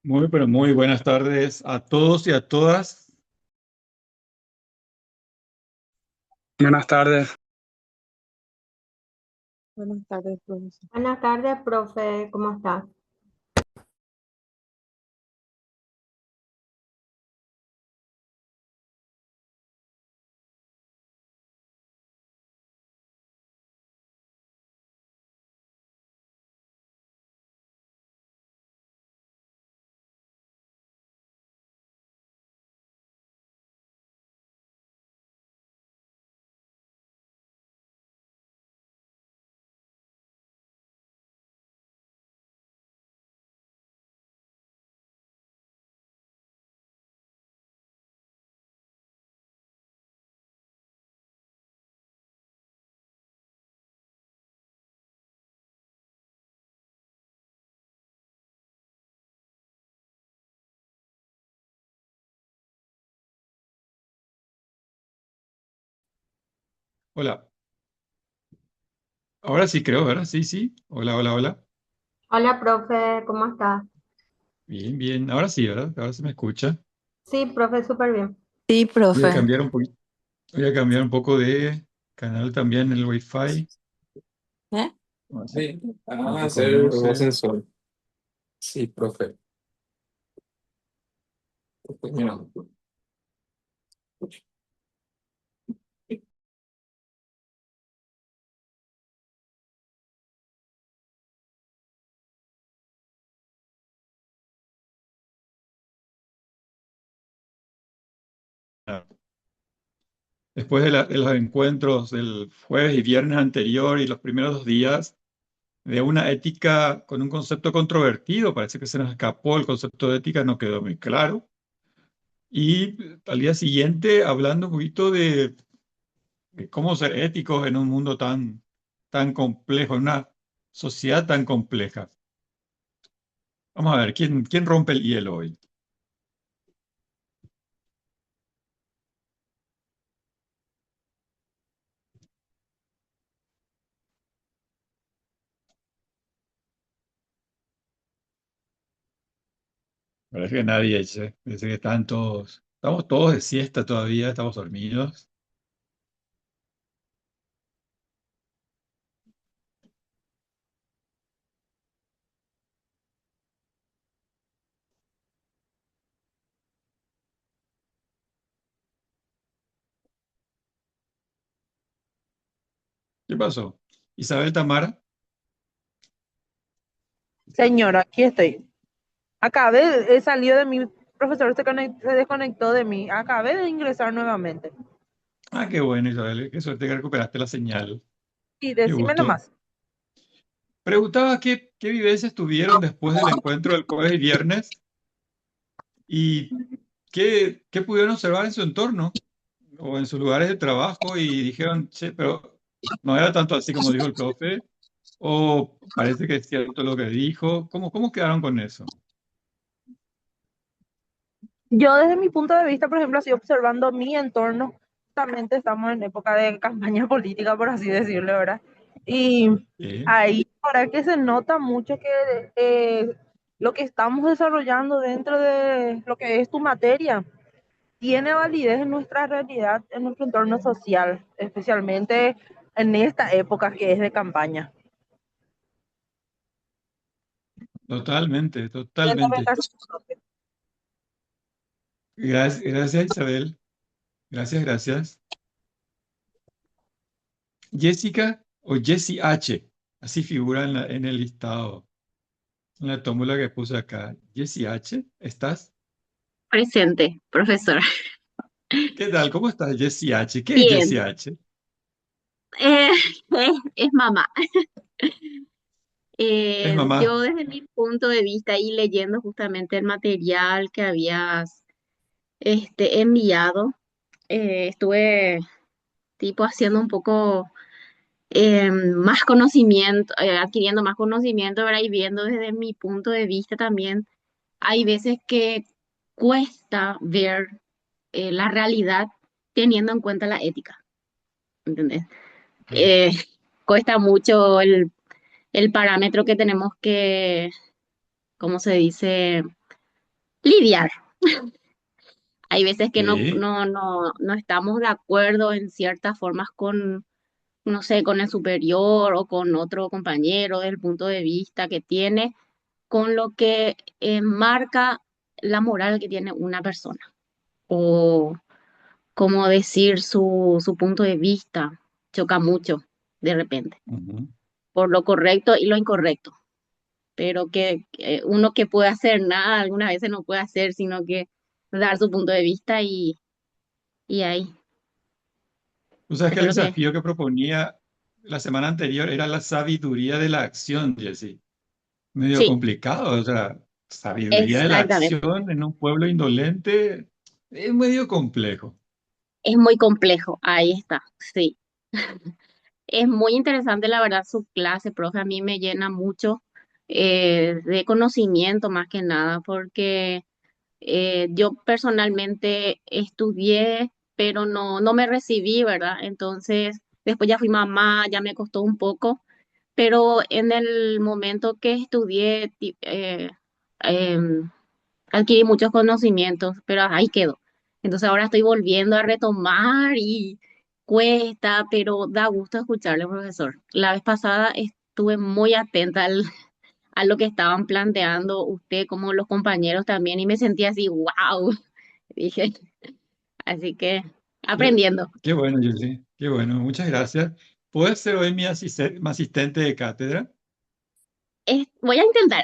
Muy, pero muy buenas tardes a todos y a todas. Buenas tardes. Buenas tardes, profesor. Buenas tardes, profe, ¿cómo estás? Hola. Ahora sí creo, ¿verdad? Sí, sí. Hola, hola, hola. Hola, profe, ¿cómo estás? Bien, bien. Ahora sí, ¿verdad? Ahora se me escucha. Sí, profe, súper bien. Sí, Voy a profe. cambiar un poquito. Voy a cambiar un poco de canal también en el Wi-Fi. ¿Eh? Sí, No a hacer reconoce. ascensor. Sí, profe. Estoy mirando. Después de los encuentros del jueves y viernes anterior y los primeros 2 días de una ética con un concepto controvertido, parece que se nos escapó el concepto de ética, no quedó muy claro. Y al día siguiente, hablando un poquito de cómo ser éticos en un mundo tan complejo, en una sociedad tan compleja. Vamos a ver, ¿quién rompe el hielo hoy? Parece que nadie, che. Parece que estamos todos de siesta todavía, estamos dormidos. ¿Qué pasó? Isabel Tamara, Señora, aquí estoy. Acabé, he salido de mi profesor, se desconectó de mí. Acabé de ingresar nuevamente. qué bueno Isabel, qué suerte que recuperaste la señal. Y Qué decime gusto. nomás. Preguntaba qué vivencias tuvieron después del encuentro del jueves y viernes y qué pudieron observar en su entorno o en sus lugares de trabajo y dijeron, che, pero no era tanto así como dijo el profe, o parece que es cierto lo que dijo. ¿Cómo quedaron con eso? Yo desde mi punto de vista, por ejemplo, así observando mi entorno, justamente estamos en época de campaña política, por así decirlo, ¿verdad? Y ¿Qué? ahí, para que se nota mucho que lo que estamos desarrollando dentro de lo que es tu materia tiene validez en nuestra realidad, en nuestro entorno social, especialmente en esta época que es de campaña. Totalmente, Siéntame totalmente. casi. Gracias, gracias Isabel. Gracias, gracias. Jessica o Jessie H. Así figura en el listado, en la tómula que puse acá. Jessie H, ¿estás? Presente, profesora. ¿Qué tal? ¿Cómo estás, Jessie H? ¿Qué es Jessie Bien, H? eh, es mamá. Es mamá. Yo desde mi punto de vista y leyendo justamente el material que habías enviado, estuve tipo haciendo un poco más conocimiento, adquiriendo más conocimiento, ¿verdad? Y viendo desde mi punto de vista también, hay veces que cuesta ver la realidad teniendo en cuenta la ética, ¿entendés? Ah, eh, Cuesta mucho el parámetro que tenemos que, ¿cómo se dice? lidiar. Hay veces que Sí. no estamos de acuerdo en ciertas formas con, no sé, con el superior o con otro compañero del punto de vista que tiene, con lo que marca la moral que tiene una persona. O como decir su punto de vista choca mucho de repente, Ujú. por lo correcto y lo incorrecto. Pero que uno que puede hacer nada, algunas veces no puede hacer, sino que dar su punto de vista y ahí. Tú sabes que Eso es el lo que... desafío que proponía la semana anterior era la sabiduría de la acción, Jesse. Medio Sí, complicado, o sea, sabiduría de la exactamente. acción en un pueblo indolente es medio complejo. Es muy complejo, ahí está, sí. Es muy interesante, la verdad, su clase, profe. A mí me llena mucho de conocimiento más que nada, porque yo personalmente estudié, pero no me recibí, ¿verdad? Entonces, después ya fui mamá, ya me costó un poco, pero en el momento que estudié, adquirí muchos conocimientos, pero ahí quedó. Entonces ahora estoy volviendo a retomar y cuesta, pero da gusto escucharle, profesor. La vez pasada estuve muy atenta a lo que estaban planteando usted, como los compañeros también, y me sentí así, wow, dije, así que Qué, aprendiendo. qué bueno, Jesse, qué bueno, muchas gracias. ¿Puedes ser hoy mi asistente de cátedra? Voy a intentar.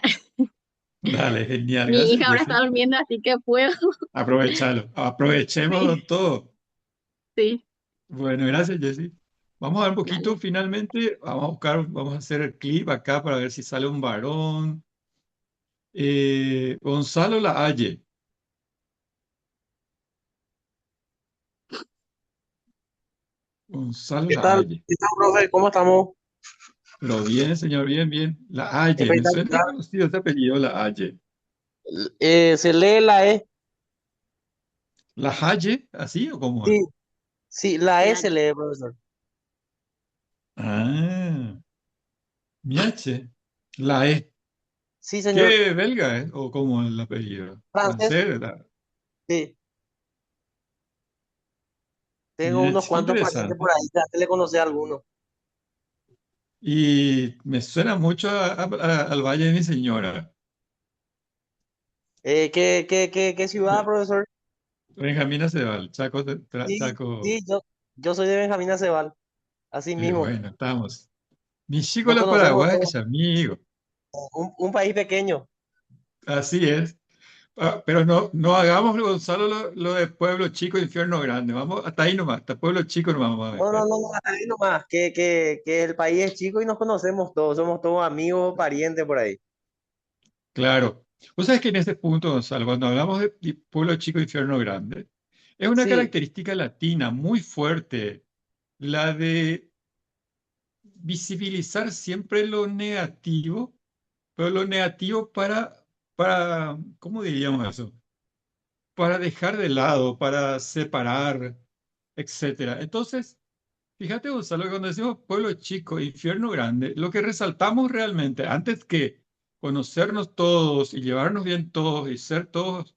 Dale, genial, Mi gracias, hija ahora está Jesse. durmiendo, así que puedo. Aprovechalo, Sí, aprovechemos todo. sí, Bueno, gracias, Jesse. Vamos a ver un poquito, dale. finalmente, vamos a buscar, vamos a hacer el clip acá para ver si sale un varón. Gonzalo Halle. Gonzalo ¿Qué tal? Halle. ¿Qué tal, profe? ¿Cómo estamos? Pero bien, señor, bien, bien. Halle, me suena Espectacular. conocido este apellido, Halle. Se lee la E. Halle, ¿así o cómo es? Sí, sí, la E La, se lee, profesor. Ah, Miache. E. Sí, señor. ¿Qué belga es? ¿O cómo es el apellido? Francés. Francés, ¿verdad? Sí. Tengo unos Miache, qué cuantos parientes por interesante. ahí. Ya te le conocí a algunos. Y me suena mucho al Valle de mi Señora. ¿Qué ciudad, profesor? Benjamín Aceval, Chaco, Sí, Chaco. sí, yo soy de Benjamín Acebal. Así Qué mismo. bueno, estamos. Mi chico Nos la conocemos todos. paraguaya, amigo. Un país pequeño. Así es. Pero no hagamos, Gonzalo, lo de pueblo chico, infierno grande. Vamos hasta ahí nomás, hasta pueblo chico nomás vamos a No, no, dejar. no, no, hasta ahí nomás. Que el país es chico y nos conocemos todos. Somos todos amigos, parientes por ahí. Claro. Vos sabés que en ese punto, Gonzalo, cuando hablamos de pueblo chico, infierno grande, es una Sí, característica latina muy fuerte, la de visibilizar siempre lo negativo, pero lo negativo ¿cómo diríamos eso? Para dejar de lado, para separar, etcétera. Entonces, fíjate, Gonzalo, que cuando decimos pueblo chico, infierno grande, lo que resaltamos realmente, antes que conocernos todos y llevarnos bien todos y ser todos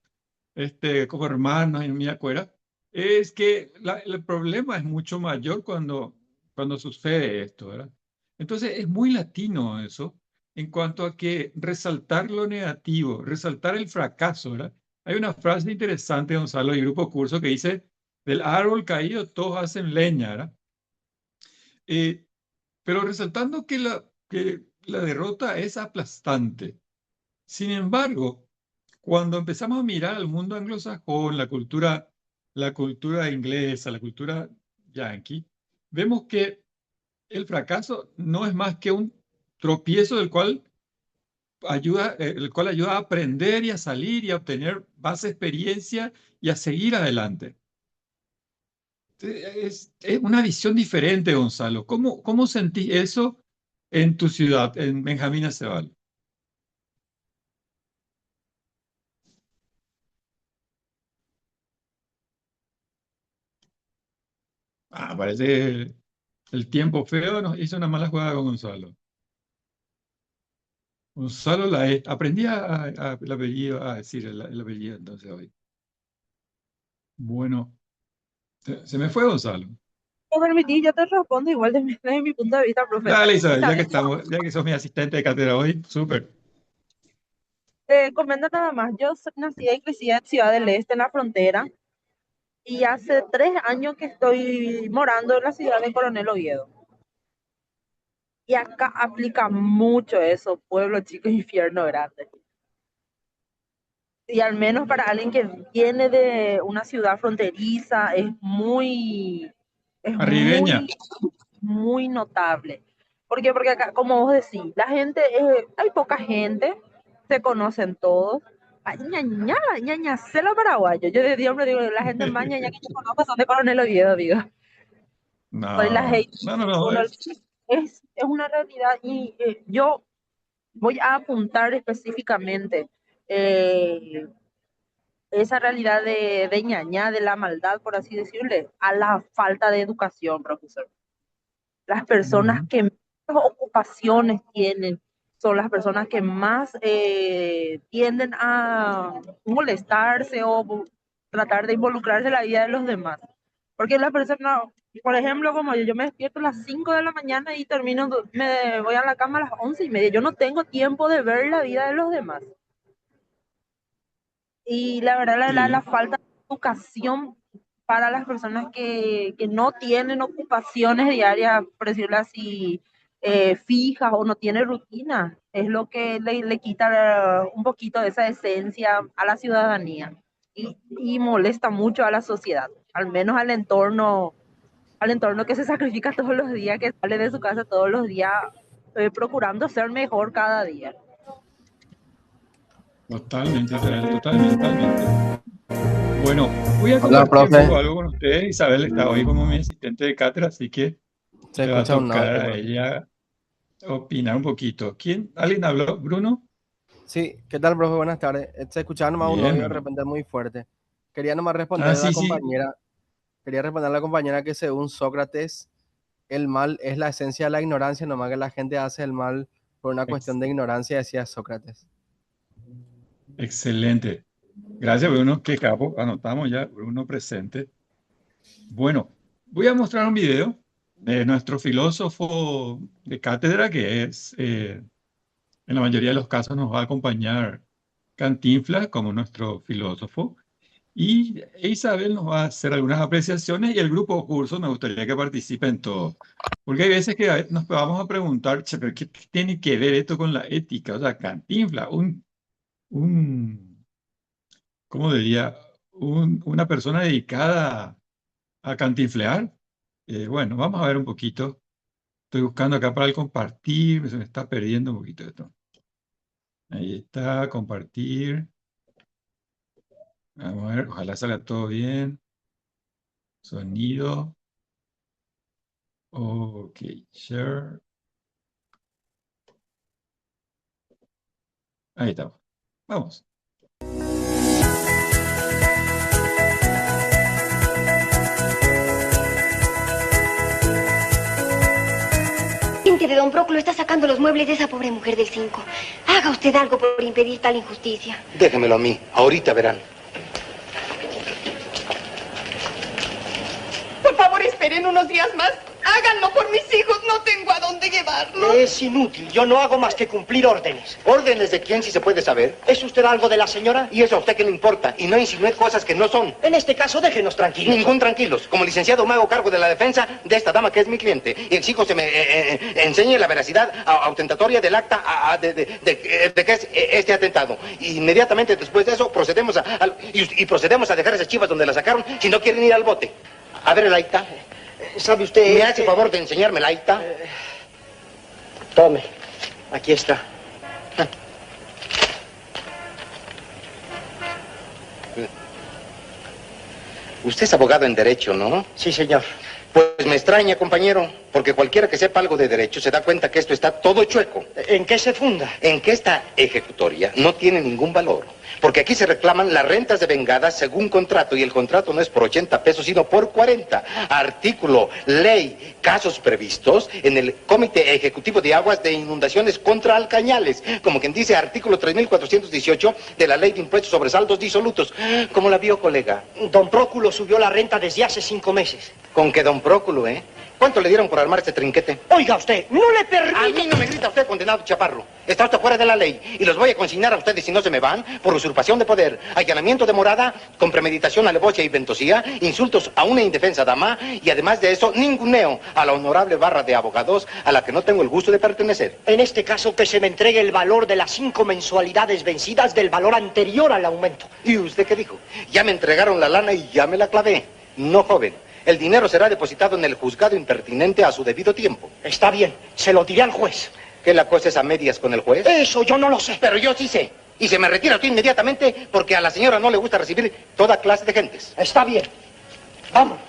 como hermanos en mi acuerdo, es que el problema es mucho mayor cuando sucede esto, ¿verdad? Entonces, es muy latino eso en cuanto a que resaltar lo negativo, resaltar el fracaso, ¿verdad? Hay una frase interesante, Gonzalo, del Grupo Curso que dice, del árbol caído todos hacen leña, ¿verdad? Eh, pero resaltando que la derrota es aplastante. Sin embargo, cuando empezamos a mirar al mundo anglosajón, la cultura inglesa, la cultura yanqui, vemos que el fracaso no es más que un tropiezo el cual ayuda a aprender y a salir y a obtener más experiencia y a seguir adelante. Es una visión diferente, Gonzalo. ¿Cómo sentís eso en tu ciudad, en Benjamín Acebal? Parece que el tiempo feo nos hizo una mala jugada con Gonzalo. Gonzalo Laet. Aprendí el apellido, a decir el apellido entonces hoy. Bueno, se me fue Gonzalo. Me permití, yo te respondo igual desde mi punto de vista, profe. Dale, Isabel, ya que ¿Sabes? estamos, ya que sos mi asistente de cátedra hoy, súper. Comento nada más, yo nací y crecí en Ciudad del Este, en la frontera, y hace 3 años que estoy morando en la ciudad de Coronel Oviedo. Y acá aplica mucho eso, pueblo chico, infierno grande. Y al menos para alguien que viene de una ciudad fronteriza, es Arribeña. muy notable. ¿Por qué? Porque acá, como vos decís, la gente, hay poca gente, se conocen todos. Ay, ñaña, ñaña, sé lo paraguayo. Yo de siempre digo, la gente más ñaña que yo conozco son de Coronel Oviedo, digo. Soy la No, hate. no, no, no. Uno, es una realidad y yo voy a apuntar específicamente eh, esa realidad de ñaña, de la maldad, por así decirle, a la falta de educación, profesor. Las personas Ujú. que más ocupaciones tienen son las personas que más tienden a molestarse o tratar de involucrarse en la vida de los demás. Porque la persona, por ejemplo, como yo me despierto a las 5 de la mañana y termino, me voy a la cama a las 11:30. Yo no tengo tiempo de ver la vida de los demás. Y la verdad, la Sí, falta de educación para las personas que no tienen ocupaciones diarias, por decirlo así, fijas o no tienen rutina, es lo que le quita un poquito de esa esencia a la ciudadanía y molesta mucho a la sociedad, al menos al entorno que se sacrifica todos los días, que sale de su casa todos los días, procurando ser mejor cada día. totalmente, Isabel, totalmente, totalmente. Bueno, voy a Hola, compartir un profe. poco algo con ustedes. Isabel está hoy como mi asistente de cátedra, así que Se le va a escucha un tocar audio, a profe. ella opinar un poquito. ¿Quién? ¿Alguien habló? ¿Bruno? Sí, ¿qué tal, profe? Buenas tardes. Se escuchaba nomás un Bien, audio de Bruno. repente muy fuerte. Quería nomás responder Ah, a la sí, sí. compañera. Quería responder a la compañera que según Sócrates, el mal es la esencia de la ignorancia, nomás que la gente hace el mal por una Ex- cuestión de ignorancia, decía Sócrates. excelente. Gracias, Bruno. Qué capo. Anotamos ya, Bruno presente. Bueno, voy a mostrar un video de nuestro filósofo de cátedra, que es, en la mayoría de los casos, nos va a acompañar Cantinflas como nuestro filósofo. Y Isabel nos va a hacer algunas apreciaciones y el grupo curso me gustaría que participe en todo. Porque hay veces que nos vamos a preguntar, che, pero ¿qué tiene que ver esto con la ética? O sea, Cantinflas, un ¿cómo diría? Una persona dedicada a cantinflear. Bueno, vamos a ver un poquito. Estoy buscando acá para el compartir, se me está perdiendo un poquito esto. Ahí está, compartir. Vamos a ver, ojalá salga todo bien. Sonido. Ok, share. Ahí estamos. Vamos. Que de don Proclo está sacando los muebles de esa pobre mujer del 5. Haga usted algo por impedir tal injusticia. Déjemelo a mí, ahorita verán. Por favor, esperen unos días más. Háganlo por mis hijos, no tengo a dónde llevarlos. Es inútil, yo no hago más que cumplir órdenes. ¿Órdenes de quién, si se puede saber? ¿Es usted algo de la señora? Y eso a usted que le importa, y no insinúe cosas que no son. En este caso, déjenos tranquilos. Ningún tranquilos. Como licenciado me hago cargo de la defensa de esta dama que es mi cliente. Y exijo se me enseñe la veracidad autentatoria del acta de que es este atentado. Inmediatamente después de eso procedemos procedemos a dejar esas chivas donde la sacaron si no quieren ir al bote. A ver el acta. ¿Sabe usted? ¿Me hace favor de enseñarme la acta? Tome, aquí está. Usted es abogado en derecho, ¿no? Sí, señor. Pues me extraña, compañero, porque cualquiera que sepa algo de derecho se da cuenta que esto está todo chueco. ¿En qué se funda? En que esta ejecutoria no tiene ningún valor. Porque aquí se reclaman las rentas de vengadas según contrato, y el contrato no es por 80 pesos, sino por 40. Artículo, ley, casos previstos en el Comité Ejecutivo de Aguas de Inundaciones contra Alcañales, como quien dice artículo 3418 de la Ley de Impuestos sobre Saldos Disolutos. ¿Cómo la vio, colega? Don Próculo subió la renta desde hace 5 meses. Con que don Próculo, ¿eh? ¿Cuánto le dieron por armar este trinquete? Oiga usted, no le A permite... mí no me grita usted, condenado chaparro. Está usted fuera de la ley. Y los voy a consignar a ustedes si no se me van por usurpación de poder, allanamiento de morada, con premeditación, alevosía y ventosía, insultos a una indefensa dama y además de eso, ninguneo a la honorable barra de abogados a la que no tengo el gusto de pertenecer. En este caso, que se me entregue el valor de las 5 mensualidades vencidas del valor anterior al aumento. ¿Y usted qué dijo? Ya me entregaron la lana y ya me la clavé. No, joven. El dinero será depositado en el juzgado impertinente a su debido tiempo. Está bien, se lo diré al juez. ¿Qué la cosa es a medias con el juez? Eso yo no lo sé. Pero yo sí sé. Y se me retira usted inmediatamente porque a la señora no le gusta recibir toda clase de gentes. Está bien. Vamos.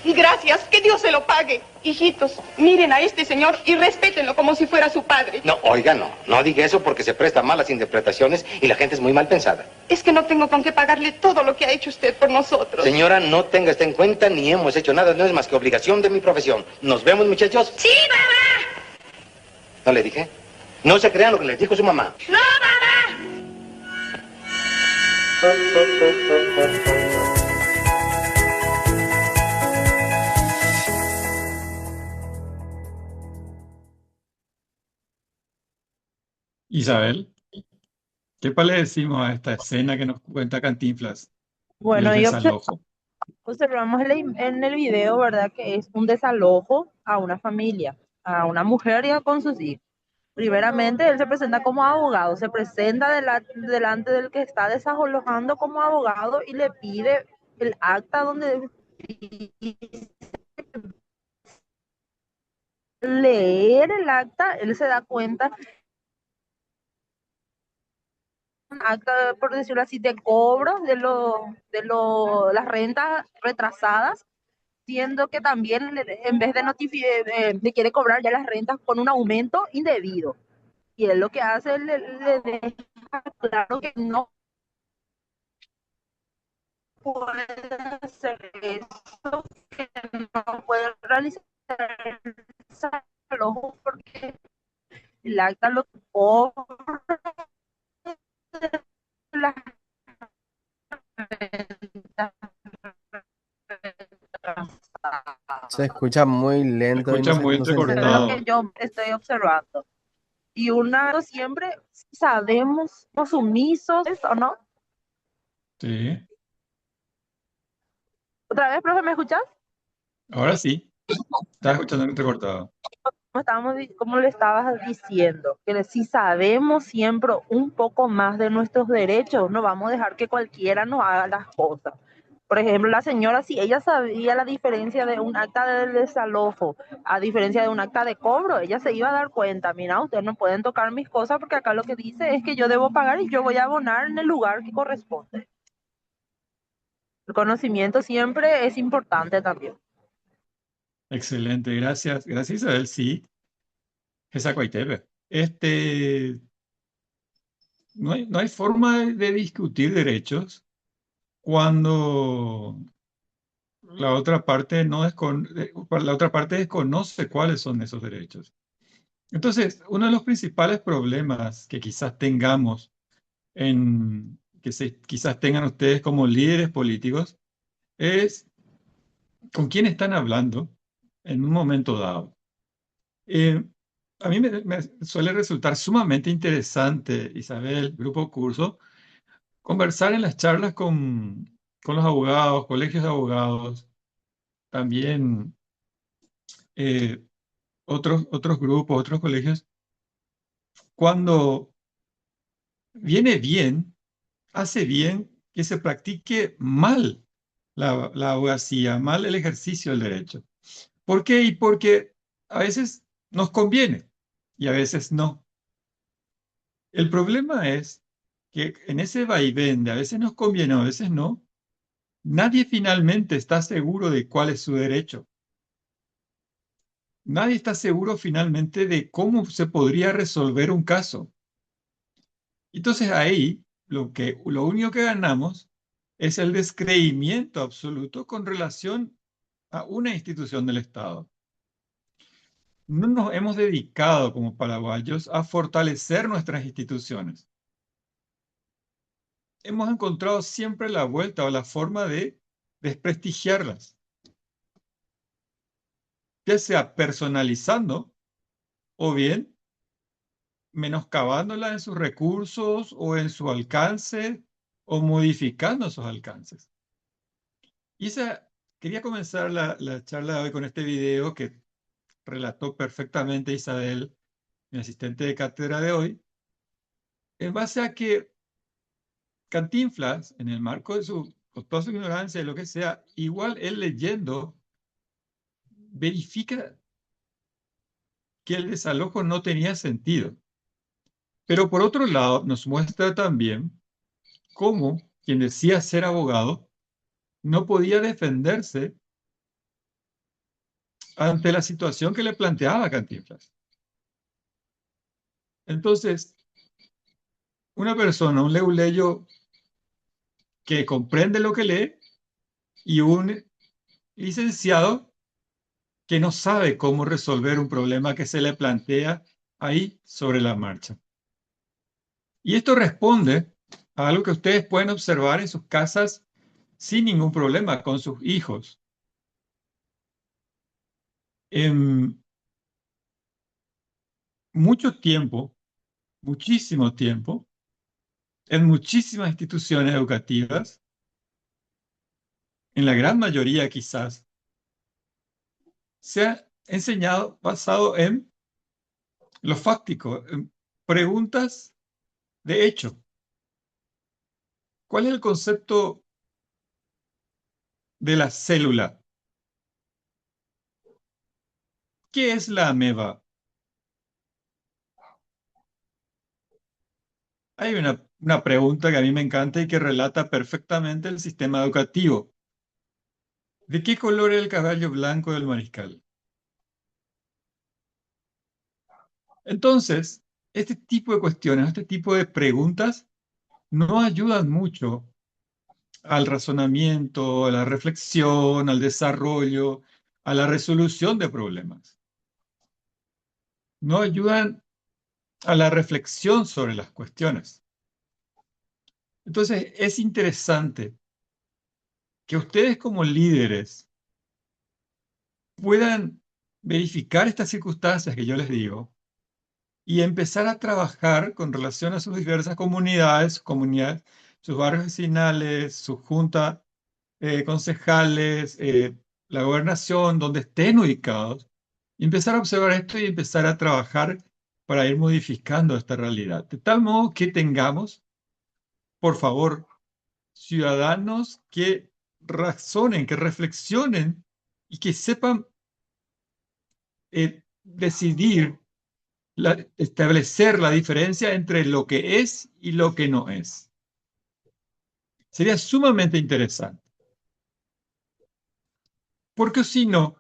Gracias, que Dios se lo pague. Hijitos, miren a este señor y respétenlo como si fuera su padre. No, oiga, no. No diga eso porque se presta a malas interpretaciones y la gente es muy mal pensada. Es que no tengo con qué pagarle todo lo que ha hecho usted por nosotros. Señora, no tenga esto en cuenta ni hemos hecho nada. No es más que obligación de mi profesión. ¿Nos vemos, muchachos? ¡Sí, mamá! ¿No le dije? No se crean lo que les dijo su mamá. ¡No, mamá! Isabel, ¿qué le decimos a esta escena que nos cuenta Cantinflas Bueno, del y desalojo? observamos en el video, ¿verdad? Que es un desalojo a una familia, a una mujer y con sus hijos. Primeramente, él se presenta como abogado, se presenta delante del que está desalojando como abogado y le pide el acta donde leer el acta, él se da cuenta, un acta, por decirlo así, de cobro las rentas retrasadas, siendo que también en vez de le quiere cobrar ya las rentas con un aumento indebido. Y él lo que hace, le deja claro que no puede hacer eso, que no puede realizar el desalojo porque el acta lo cobra las rentas Se escucha muy Se lento y escucha no muy se Eso es lo entrecortado. que yo estoy observando. Y una siempre sabemos, somos sumisos, ¿o no? Sí, Otra vez, profe, ¿me escuchas? ahora sí. Estaba escuchando entrecortado. Como le estabas diciendo, que si sabemos siempre un poco más de nuestros derechos, no vamos a dejar que cualquiera nos haga las cosas. Por ejemplo, la señora, si ella sabía la diferencia de un acta de desalojo a diferencia de un acta de cobro, ella se iba a dar cuenta, mira, ustedes no pueden tocar mis cosas porque acá lo que dice es que yo debo pagar y yo voy a abonar en el lugar que corresponde. El conocimiento siempre es importante también. Excelente, gracias. Gracias, Isabel. Sí, esa cuaitepe. No hay forma de discutir derechos cuando la otra parte la otra parte desconoce cuáles son esos derechos. Entonces, uno de los principales problemas que quizás tengamos quizás tengan ustedes como líderes políticos es con quién están hablando en un momento dado. A mí me suele resultar sumamente interesante, Isabel, Grupo Curso, conversar en las charlas con los abogados, colegios de abogados, también otros grupos, otros colegios, cuando viene bien, hace bien que se practique mal la abogacía, mal el ejercicio del derecho. ¿Por qué? Y porque a veces nos conviene y a veces no. El problema es que en ese vaivén de a veces nos conviene, a veces no, Nadie finalmente está seguro de cuál es su derecho. Nadie está seguro finalmente de cómo se podría resolver un caso. Entonces ahí lo único que ganamos es el descreimiento absoluto con relación a una institución del Estado. No nos hemos dedicado como paraguayos a fortalecer nuestras instituciones. Hemos encontrado siempre la vuelta o la forma de desprestigiarlas, ya sea personalizando o bien menoscabándolas en sus recursos o en su alcance o modificando esos alcances. Y quería comenzar la charla de hoy con este video que relató perfectamente Isabel, mi asistente de cátedra de hoy, en base a que Cantinflas, en el marco de con toda su ignorancia, de lo que sea, igual él leyendo, verifica que el desalojo no tenía sentido. Pero por otro lado, nos muestra también cómo quien decía ser abogado no podía defenderse ante la situación que le planteaba Cantinflas. Entonces, una persona, un leguleyo que comprende lo que lee y un licenciado que no sabe cómo resolver un problema que se le plantea ahí sobre la marcha. Y esto responde a algo que ustedes pueden observar en sus casas sin ningún problema con sus hijos. En mucho tiempo, muchísimo tiempo, en muchísimas instituciones educativas, en la gran mayoría quizás, se ha enseñado basado en lo fáctico, en preguntas de hecho. ¿Cuál es el concepto de la célula? ¿Qué es la ameba? Hay una pregunta que a mí me encanta y que relata perfectamente el sistema educativo. ¿De qué color es el caballo blanco del mariscal? Entonces, este tipo de cuestiones, este tipo de preguntas no ayudan mucho al razonamiento, a la reflexión, al desarrollo, a la resolución de problemas. No ayudan a la reflexión sobre las cuestiones. Entonces, es interesante que ustedes como líderes puedan verificar estas circunstancias que yo les digo y empezar a trabajar con relación a sus diversas comunidades, sus barrios vecinales, su junta, concejales, la gobernación, donde estén ubicados, y empezar a observar esto y empezar a trabajar para ir modificando esta realidad. De tal modo que tengamos, por favor, ciudadanos que razonen, que reflexionen y que sepan decidir, establecer la diferencia entre lo que es y lo que no es. Sería sumamente interesante. Porque si no,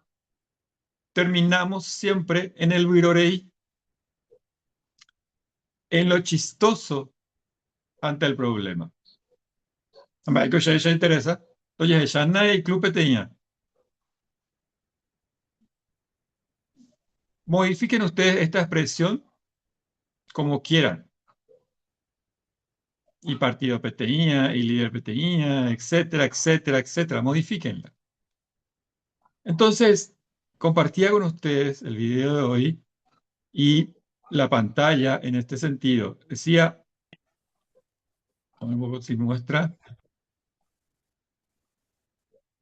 terminamos siempre en el virorey, en lo chistoso ante el problema. A que ya interesa. Oye, ya nadie club tenía. Modifiquen ustedes esta expresión como quieran. Y partido petenía, y líder petenía, etcétera, etcétera, etcétera. Modifíquenla. Entonces, compartía con ustedes el video de hoy y la pantalla en este sentido. Decía, si muestra,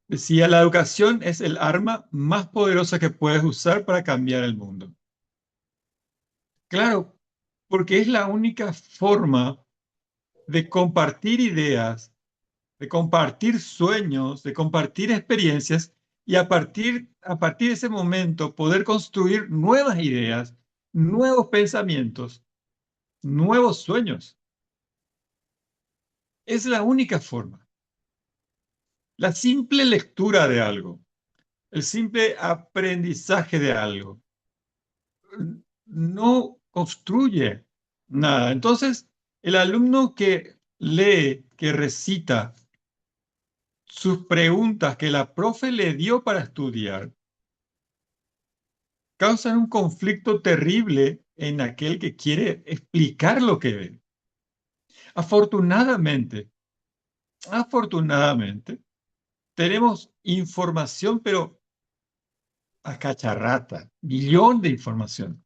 decía, la educación es el arma más poderosa que puedes usar para cambiar el mundo. Claro, porque es la única forma de compartir ideas, de compartir sueños, de compartir experiencias y a partir de ese momento poder construir nuevas ideas, nuevos pensamientos, nuevos sueños. Es la única forma. La simple lectura de algo, el simple aprendizaje de algo, no construye nada. Entonces, el alumno que lee, que recita sus preguntas que la profe le dio para estudiar, causan un conflicto terrible en aquel que quiere explicar lo que ve. Afortunadamente, afortunadamente, tenemos información, pero a cacharrata, millón de información.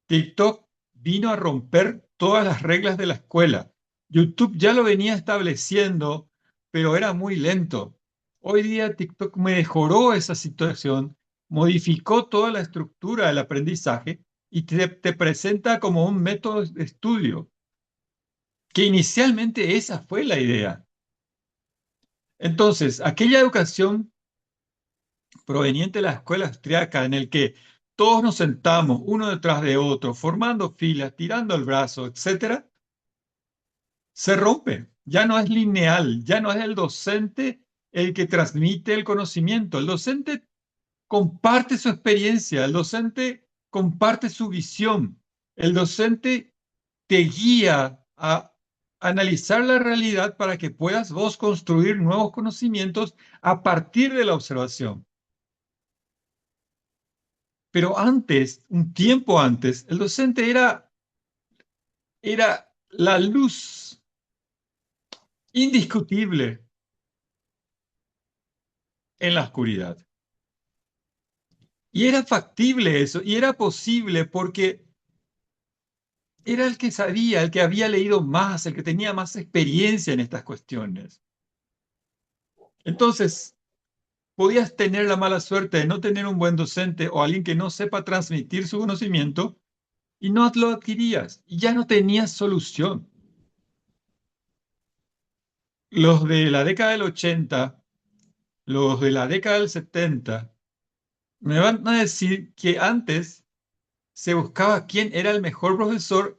TikTok vino a romper todas las reglas de la escuela. YouTube ya lo venía estableciendo, pero era muy lento. Hoy día TikTok mejoró esa situación, modificó toda la estructura del aprendizaje y te presenta como un método de estudio, que inicialmente esa fue la idea. Entonces, aquella educación proveniente de la escuela austriaca en el que todos nos sentamos uno detrás de otro, formando filas, tirando el brazo, etcétera, se rompe. Ya no es lineal, ya no es el docente el que transmite el conocimiento. El docente comparte su experiencia, el docente comparte su visión, el docente te guía a analizar la realidad para que puedas vos construir nuevos conocimientos a partir de la observación. Pero antes, un tiempo antes, el docente era la luz indiscutible en la oscuridad. Y era factible eso, y era posible porque era el que sabía, el que había leído más, el que tenía más experiencia en estas cuestiones. Entonces, podías tener la mala suerte de no tener un buen docente o alguien que no sepa transmitir su conocimiento y no lo adquirías y ya no tenías solución. Los de la década del 80, los de la década del 70, me van a decir que antes se buscaba quién era el mejor profesor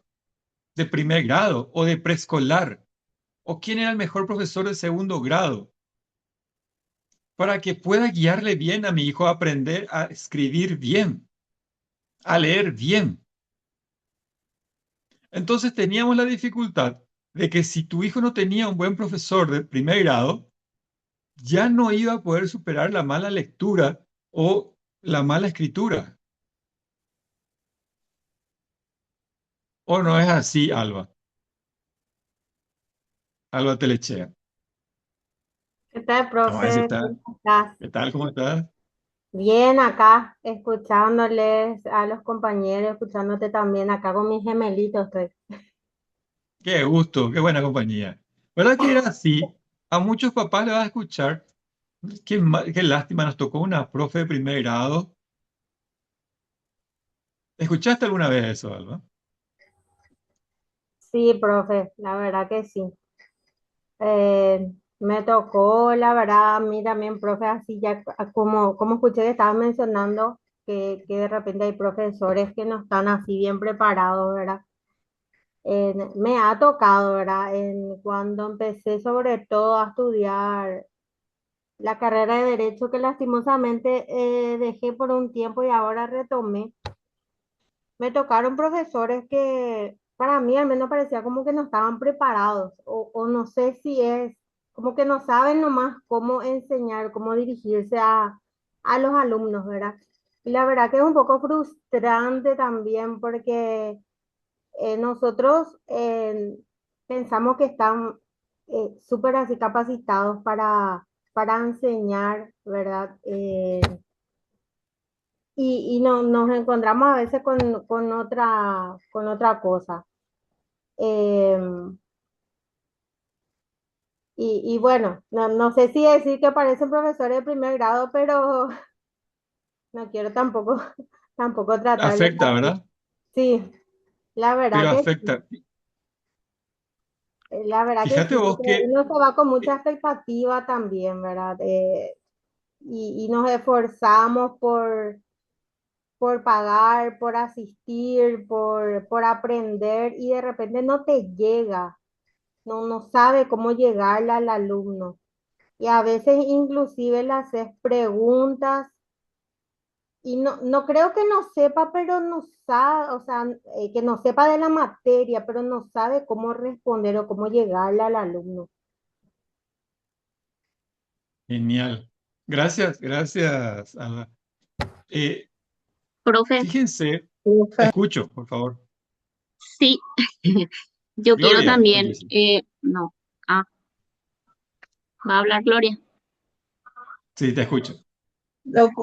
de primer grado o de preescolar, o quién era el mejor profesor de segundo grado, para que pueda guiarle bien a mi hijo a aprender a escribir bien, a leer bien. Entonces teníamos la dificultad de que si tu hijo no tenía un buen profesor de primer grado, ya no iba a poder superar la mala lectura o la mala escritura. ¿O no es así, Alba? Alba Telechea. ¿Qué tal, No, ese profe? está. ¿Cómo estás? ¿Qué tal? ¿Cómo estás? Bien acá, escuchándoles a los compañeros, escuchándote también acá con mis gemelitos estoy. Qué gusto, qué buena compañía. ¿Verdad que era así? A muchos papás le vas a escuchar. Qué lástima, nos tocó una profe de primer grado. ¿Escuchaste alguna vez eso, Alba? Sí, profe, la verdad que sí. Me tocó, la verdad, a mí también, profe, así ya como escuché que estaban mencionando que de repente hay profesores que no están así bien preparados, ¿verdad? Me ha tocado, ¿verdad? Cuando empecé sobre todo a estudiar la carrera de Derecho, que lastimosamente dejé por un tiempo y ahora retomé, me tocaron profesores que para mí al menos parecía como que no estaban preparados o no sé si es como que no saben nomás cómo enseñar, cómo dirigirse a los alumnos, ¿verdad? Y la verdad que es un poco frustrante también porque nosotros pensamos que están súper así capacitados para enseñar, ¿verdad? Y no, nos encontramos a veces con otra cosa. Eh, y bueno, no sé si decir que parecen profesores de primer grado, pero no quiero tampoco, tampoco tratarles Afecta, así. ¿verdad? Sí, la verdad Pero que sí. afecta. La verdad que Fíjate sí, vos porque que uno se va con mucha expectativa también, ¿verdad? Y nos esforzamos por pagar, por asistir, por aprender y de repente no te llega, no sabe cómo llegarle al alumno. y a veces inclusive le haces preguntas y no creo que no sepa, pero no sabe, o sea, que no sepa de la materia, pero no sabe cómo responder o cómo llegarle al alumno. Genial. Gracias, gracias, Alba. Eh, Profe, Fíjense, Profe, escucho, por favor. sí, yo quiero Gloria, también, oye, sí. no, ah, va a hablar Gloria. Sí, te escucho.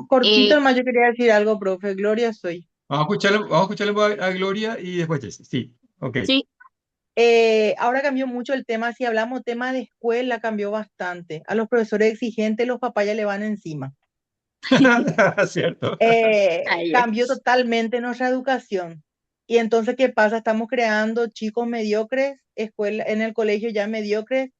cortito Eh, nomás yo quería decir algo, profe. Gloria soy. Vamos a escucharle a Gloria y después Jessy. Sí, ok. sí, Ahora cambió mucho el tema. Si hablamos tema de escuela, cambió bastante. A los profesores exigentes, los papás ya le van encima. Cierto. ayer. Cambió totalmente nuestra educación. Y entonces, ¿qué pasa? Estamos creando chicos mediocres, escuela, en el colegio ya mediocres,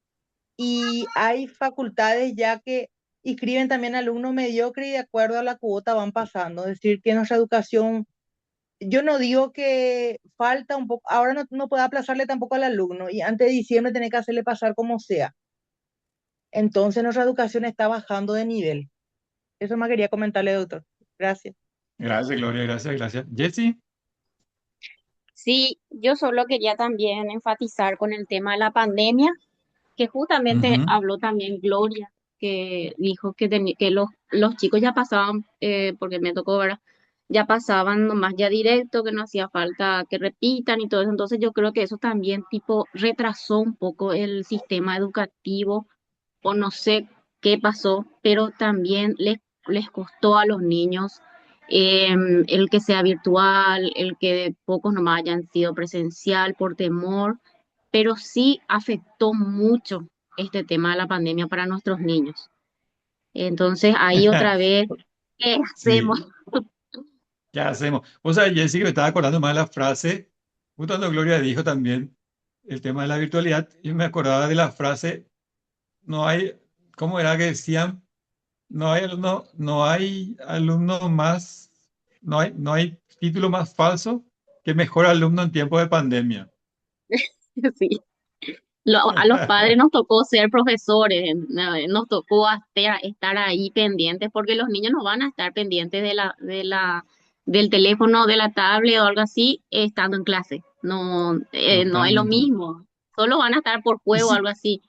y hay facultades ya que inscriben también alumnos mediocres y de acuerdo a la cuota van pasando. Es decir, que nuestra educación, yo no digo que falta un poco, ahora no puedo aplazarle tampoco al alumno y antes de diciembre tener que hacerle pasar como sea. Entonces nuestra educación está bajando de nivel. Eso más quería comentarle, doctor. Gracias. Gracias, Gloria, gracias, gracias. Jessy. Sí, yo solo quería también enfatizar con el tema de la pandemia, que justamente Ujú. habló también Gloria, que dijo que, que los chicos ya pasaban, porque me tocó, ¿verdad? Ya pasaban nomás ya directo, que no hacía falta que repitan y todo eso. Entonces yo creo que eso también tipo retrasó un poco el sistema educativo o no sé qué pasó, pero también les costó a los niños el que sea virtual, el que pocos nomás hayan sido presencial por temor, pero sí afectó mucho este tema de la pandemia para nuestros niños. Entonces ahí otra vez, ¿qué hacemos? Sí, ¿qué hacemos? O sea, Jessy, que me estaba acordando más de la frase, justo cuando Gloria dijo también el tema de la virtualidad, yo me acordaba de la frase, no hay, ¿cómo era que decían? No hay alumno más, no hay título más falso que mejor alumno en tiempos de pandemia. Sí. A los padres nos tocó ser profesores, nos tocó estar ahí pendientes, porque los niños no van a estar pendientes del teléfono, de la tablet o algo así, estando en clase. No, no es lo Totalmente. mismo. Solo van a estar por Y juego o sí, algo así.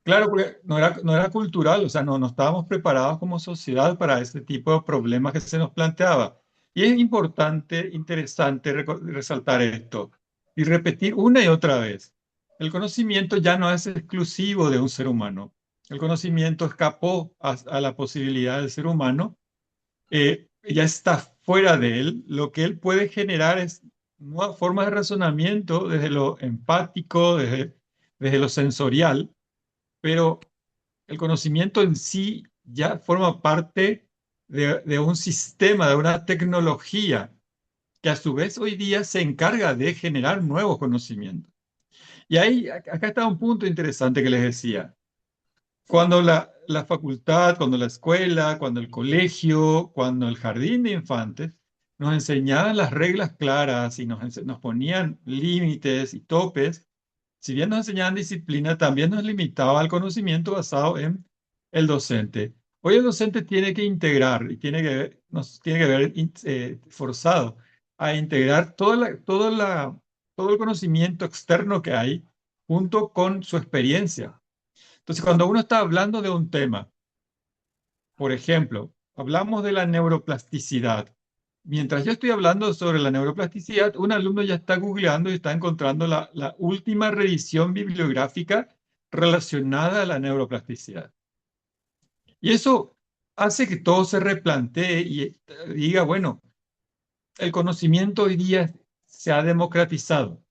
claro, porque no era cultural, o sea, no estábamos preparados como sociedad para este tipo de problemas que se nos planteaba. Y es importante, interesante resaltar esto y repetir una y otra vez. El conocimiento ya no es exclusivo de un ser humano. El conocimiento escapó a la posibilidad del ser humano, ya está fuera de él. Lo que él puede generar es nuevas formas de razonamiento desde lo empático, desde lo sensorial, pero el conocimiento en sí ya forma parte de un sistema, de una tecnología que a su vez hoy día se encarga de generar nuevos conocimientos. Y ahí, acá está un punto interesante que les decía. Cuando la facultad, cuando la escuela, cuando el colegio, cuando el jardín de infantes nos enseñaban las reglas claras y nos ponían límites y topes, si bien nos enseñaban disciplina, también nos limitaba al conocimiento basado en el docente. Hoy el docente tiene que integrar y nos tiene que ver forzado a integrar todo el conocimiento externo que hay junto con su experiencia. Entonces, cuando uno está hablando de un tema, por ejemplo, hablamos de la neuroplasticidad. Mientras yo estoy hablando sobre la neuroplasticidad, un alumno ya está googleando y está encontrando la última revisión bibliográfica relacionada a la neuroplasticidad. Y eso hace que todo se replantee y diga, bueno, el conocimiento hoy día se ha democratizado.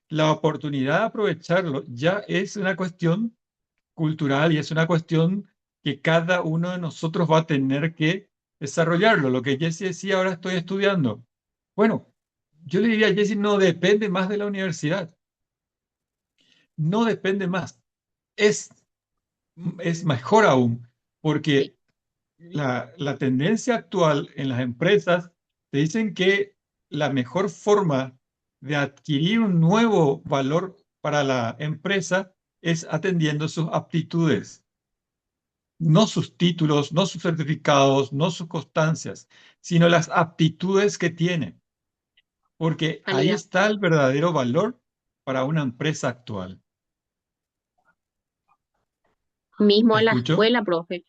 La oportunidad de aprovecharlo ya es una cuestión cultural y es una cuestión que cada uno de nosotros va a tener que desarrollarlo. Lo que Jesse decía, ahora estoy estudiando. Bueno, yo le diría a Jesse, no depende más de la universidad, no depende más. Es, es mejor aún, Sí, porque la tendencia actual en las empresas te dicen que la mejor forma de adquirir un nuevo valor para la empresa es atendiendo sus aptitudes. no sus títulos, no sus certificados, no sus constancias, sino las aptitudes que tiene, porque ahí calidad. está el verdadero valor para una empresa actual. Mismo ¿Me en la escucho? escuela, profe.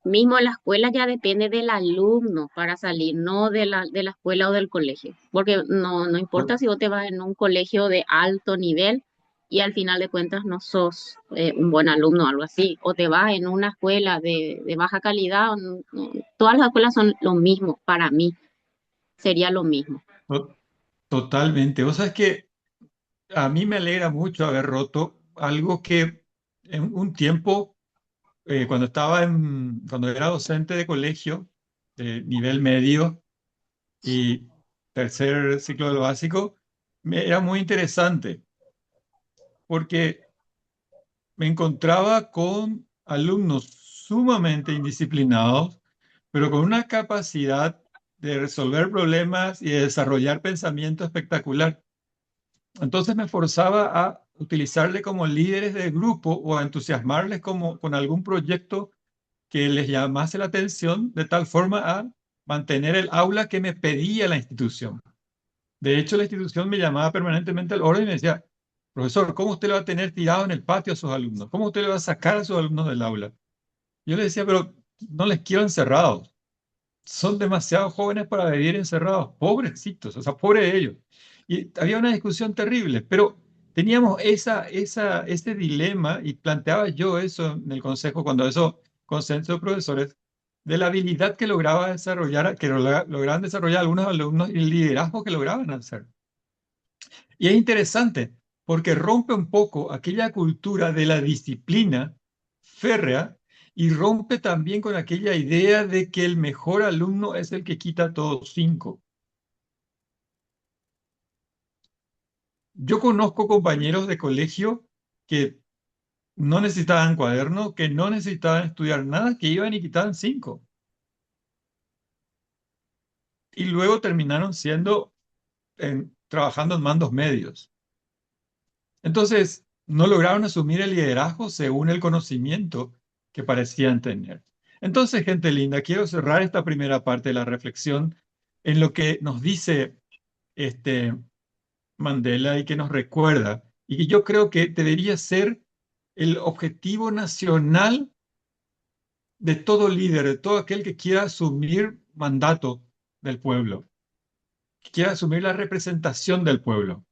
Mismo en la escuela ya depende del alumno para salir, no de la escuela o del colegio. Porque no importa si vos te vas en un colegio de alto nivel y al final de cuentas no sos un buen alumno o algo así. O te vas en una escuela de baja calidad. Todas las escuelas son lo mismo para mí. Sería lo mismo. To- Totalmente. O sea, es que a mí me alegra mucho haber roto algo que en un tiempo, cuando era docente de colegio, de nivel medio y tercer ciclo de lo básico, era muy interesante porque me encontraba con alumnos sumamente indisciplinados, pero con una capacidad de resolver problemas y de desarrollar pensamiento espectacular. Entonces me forzaba a utilizarle como líderes de grupo o a entusiasmarles como, con algún proyecto que les llamase la atención de tal forma a mantener el aula que me pedía la institución. De hecho, la institución me llamaba permanentemente al orden y me decía, profesor, ¿cómo usted lo va a tener tirado en el patio a sus alumnos? ¿Cómo usted le va a sacar a sus alumnos del aula? Yo le decía, pero no les quiero encerrados. Son demasiado jóvenes para vivir encerrados. Pobrecitos, o sea, pobre de ellos. Y había una discusión terrible, pero teníamos ese dilema y planteaba yo eso en el consejo, cuando eso, consenso de profesores, de la habilidad que lograba desarrollar, que lograban desarrollar algunos alumnos y el liderazgo que lograban hacer. Y es interesante porque rompe un poco aquella cultura de la disciplina férrea y rompe también con aquella idea de que el mejor alumno es el que quita todos cinco. Yo conozco compañeros de colegio que no necesitaban cuaderno, que no necesitaban estudiar nada, que iban y quitaban cinco. Y luego terminaron trabajando en mandos medios. Entonces, no lograron asumir el liderazgo según el conocimiento que parecían tener. Entonces, gente linda, quiero cerrar esta primera parte de la reflexión en lo que nos dice este Mandela y que nos recuerda, y que yo creo que debería ser el objetivo nacional de todo líder, de todo aquel que quiera asumir mandato del pueblo, que quiera asumir la representación del pueblo.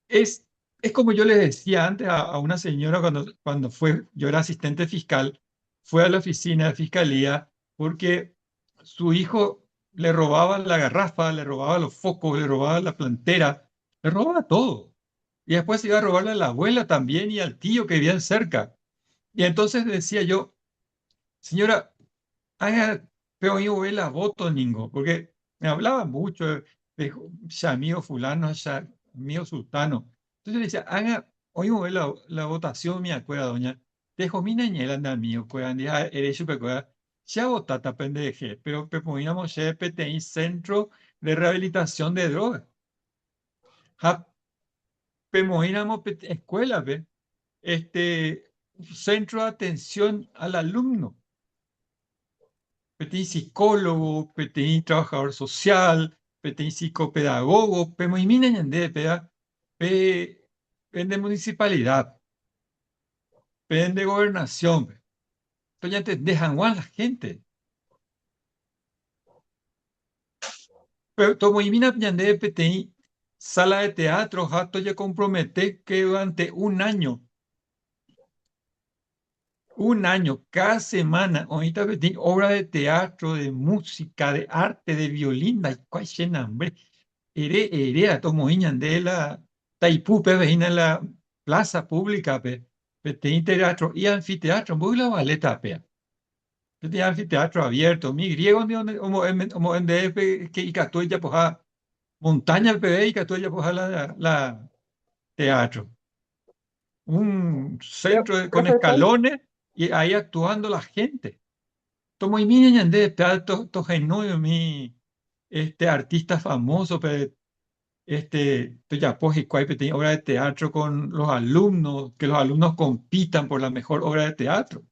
Es, es como yo le decía antes a una señora cuando yo era asistente fiscal, fue a la oficina de fiscalía porque su hijo le robaba la garrafa, le robaba los focos, le robaba la plantera, le robaba todo. Y después iba a robarle a la abuela también y al tío que vivían cerca. Y entonces decía yo, señora, haga pero yo ve la voto, Ningo, porque me hablaba mucho de ya amigo fulano, ya amigo sultano. Entonces le decía, haga, hoy ve la votación, mi acuerda, doña, dejo mi nañela anda mío, cuedan, ya eres yo cuedan, ya votata pendeje, pero peponíamos ya PTI Centro de Rehabilitación de Drogas. Ja, pemoínamos escuela, ve, centro de atención al alumno. Petí psicólogo, petí trabajador social, petí psicopedagogo, pe muy mina ñande, pe de municipalidad, pe de gobernación. Entonces ya te dejan guan la gente. Pero tomo y mina ñande, petí sala de teatro, jato ya compromete que durante un año, cada semana, ahorita petí obra de teatro, de música, de arte, de violín, da cual hambre. Era tomo de la Taipú, pe, vejina la plaza pública, pe, tenía teatro y anfiteatro, muy la baleta, pe. Tenía anfiteatro abierto, mi griego, como en DF, que y catuya, pues, montaña, pe, y catuya, pues, la teatro. Un Pero, centro con profesor, escalones y ahí actuando la gente. Tomo y mi de teatro, mi, artista famoso, pe, ya pues, y Cuaype tiene obra de teatro con los alumnos, que los alumnos compitan por la mejor obra de teatro.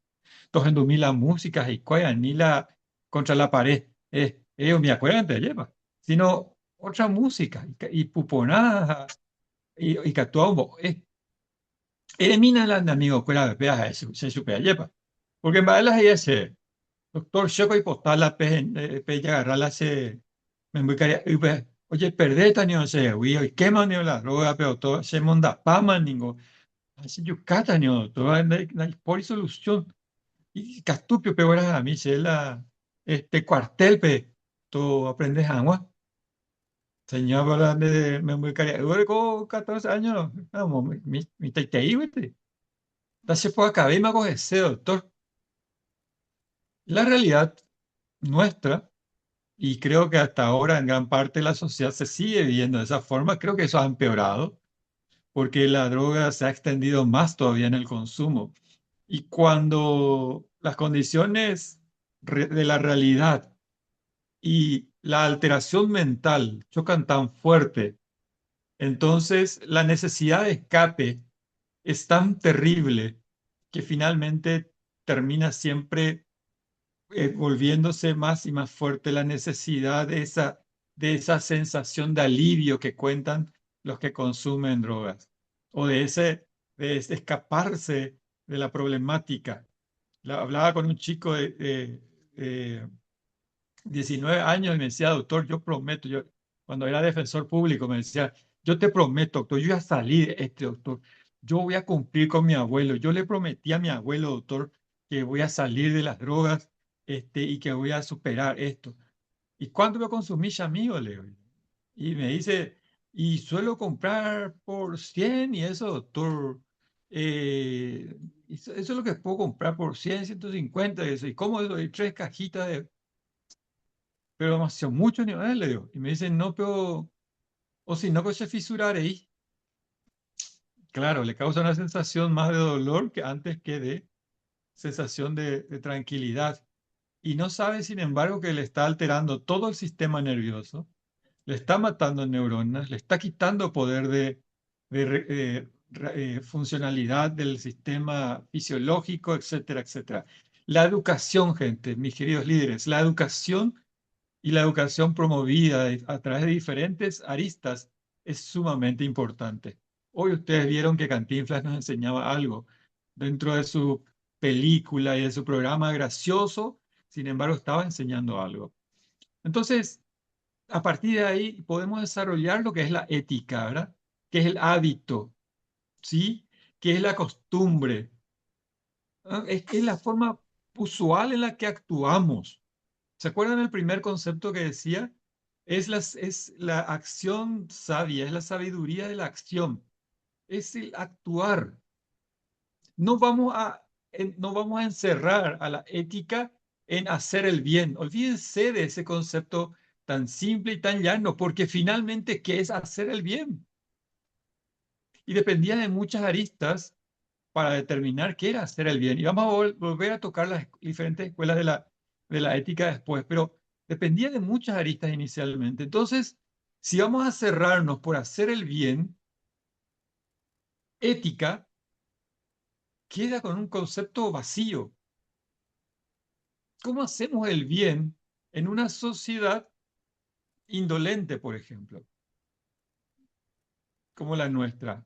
Entonces, la música y cuaya, ni la contra la pared, ellos me acuerdan de lleva, sino otra música, y puponada, y catuambo, elimina la amigo, cuela, vea, se supera lleva, porque en balas y ese, doctor Choco y postala, pe, agarrarla, se, me muy cari- y pues, oye, perdeta, ni se, y quema, ni la droga, pero todo, se monda, pama, ningo, así yucata, ni todo, no hay por solución. Y Castupio, pero era a mí, se la, cuartel, pe, tú aprendes agua. Señor, hablando de memoria, yo con 14 años, vamos, mi teitei, vete. Entonces, pues acabé y me hago ese, doctor. La realidad nuestra, y creo que hasta ahora en gran parte de la sociedad se sigue viviendo de esa forma, creo que eso ha empeorado, porque la droga se ha extendido más todavía en el consumo. Y cuando las condiciones de la realidad y la alteración mental chocan tan fuerte, entonces la necesidad de escape es tan terrible que finalmente termina siempre volviéndose más y más fuerte la necesidad de esa sensación de alivio que cuentan los que consumen drogas, o de ese escaparse de la problemática. Hablaba con un chico de 19 años y me decía, doctor, yo prometo, cuando era defensor público me decía, yo te prometo, doctor, yo voy a salir, doctor, yo voy a cumplir con mi abuelo. Yo le prometí a mi abuelo, doctor, que voy a salir de las drogas, y que voy a superar esto. ¿Y cuánto lo consumís, amigo? Le digo. Y me dice, y suelo comprar por 100 y eso, doctor, eso es lo que puedo comprar por 100, 150 y eso. ¿Y cómo eso? Y 3 cajitas de pero demasiado mucho nivel, le digo. Y me dicen, no, pero, o si no, pues se fisurar ahí. Claro, le causa una sensación más de dolor que antes que de sensación de tranquilidad. Y no sabe, sin embargo, que le está alterando todo el sistema nervioso, le está matando neuronas, le está quitando poder de funcionalidad del sistema fisiológico, etcétera, etcétera. La educación, gente, mis queridos líderes, la educación y la educación promovida a través de diferentes aristas es sumamente importante. Hoy ustedes vieron que Cantinflas nos enseñaba algo dentro de su película y de su programa gracioso, sin embargo estaba enseñando algo. Entonces, a partir de ahí podemos desarrollar lo que es la ética, ¿verdad? Que es el hábito, ¿sí? Que es la costumbre, ¿ah? Es la forma usual en la que actuamos. ¿Se acuerdan del primer concepto que decía? Es la acción sabia, es la sabiduría de la acción, es el actuar. No vamos no vamos a encerrar a la ética en hacer el bien. Olvídense de ese concepto tan simple y tan llano, porque finalmente, ¿qué es hacer el bien? Y dependía de muchas aristas para determinar qué era hacer el bien. Y vamos a volver a tocar las diferentes escuelas de la ética después, pero dependía de muchas aristas inicialmente. Entonces, si vamos a cerrarnos por hacer el bien, ética queda con un concepto vacío. ¿Cómo hacemos el bien en una sociedad indolente, por ejemplo, como la nuestra,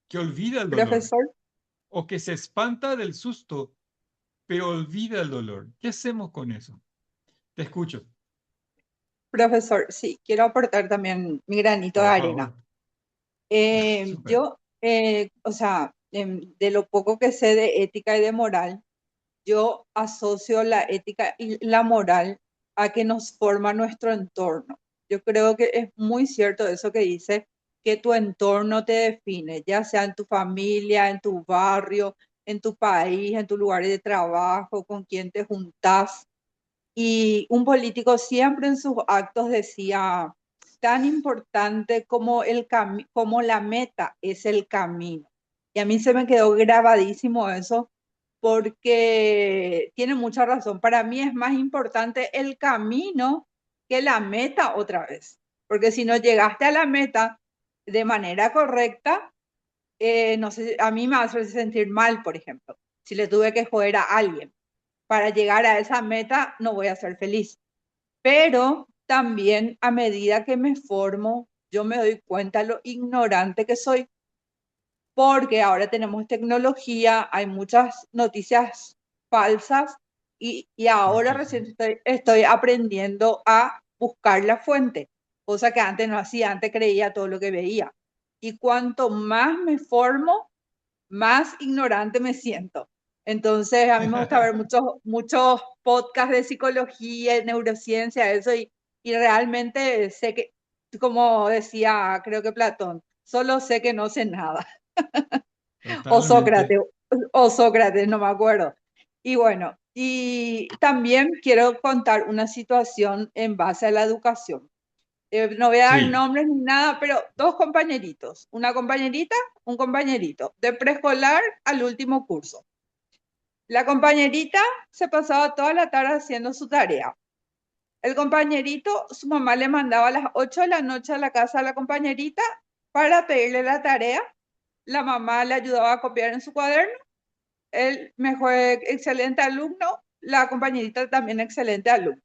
que olvida el dolor Profesor, o que se espanta del susto, pero olvida el dolor? ¿Qué hacemos con eso? Te escucho. profesor, sí, quiero aportar también mi granito de Por arena. favor. Súper. Yo, o sea, de lo poco que sé de ética y de moral, yo asocio la ética y la moral a que nos forma nuestro entorno. Yo creo que es muy cierto eso que dice, que tu entorno te define, ya sea en tu familia, en tu barrio, en tu país, en tu lugar de trabajo, con quién te juntás. Y un político siempre en sus actos decía, tan importante como, como la meta es el camino. Y a mí se me quedó grabadísimo eso porque tiene mucha razón. Para mí es más importante el camino que la meta otra vez. Porque si no llegaste a la meta de manera correcta, no sé, a mí me hace sentir mal, por ejemplo. si le tuve que joder a alguien para llegar a esa meta, no voy a ser feliz. Pero también a medida que me formo, yo me doy cuenta lo ignorante que soy, porque ahora tenemos tecnología, hay muchas noticias falsas y ahora recién estoy aprendiendo a buscar la fuente, cosa que antes no hacía, antes creía todo lo que veía. Y cuanto más me formo, más ignorante me siento. Entonces, a mí me gusta ver muchos podcasts de psicología, de neurociencia, eso, y realmente sé que, como decía, creo que Platón, solo sé que no sé nada. O Totalmente. Sócrates, o Sócrates, no me acuerdo. Y bueno, y también quiero contar una situación en base a la educación. No voy a dar Sí, nombres ni nada, pero dos compañeritos, una compañerita, un compañerito, de preescolar al último curso. La compañerita se pasaba toda la tarde haciendo su tarea. El compañerito, su mamá le mandaba a las 8 de la noche a la casa de la compañerita para pedirle la tarea. La mamá le ayudaba a copiar en su cuaderno. Él mejor, excelente alumno, la compañerita también excelente alumna.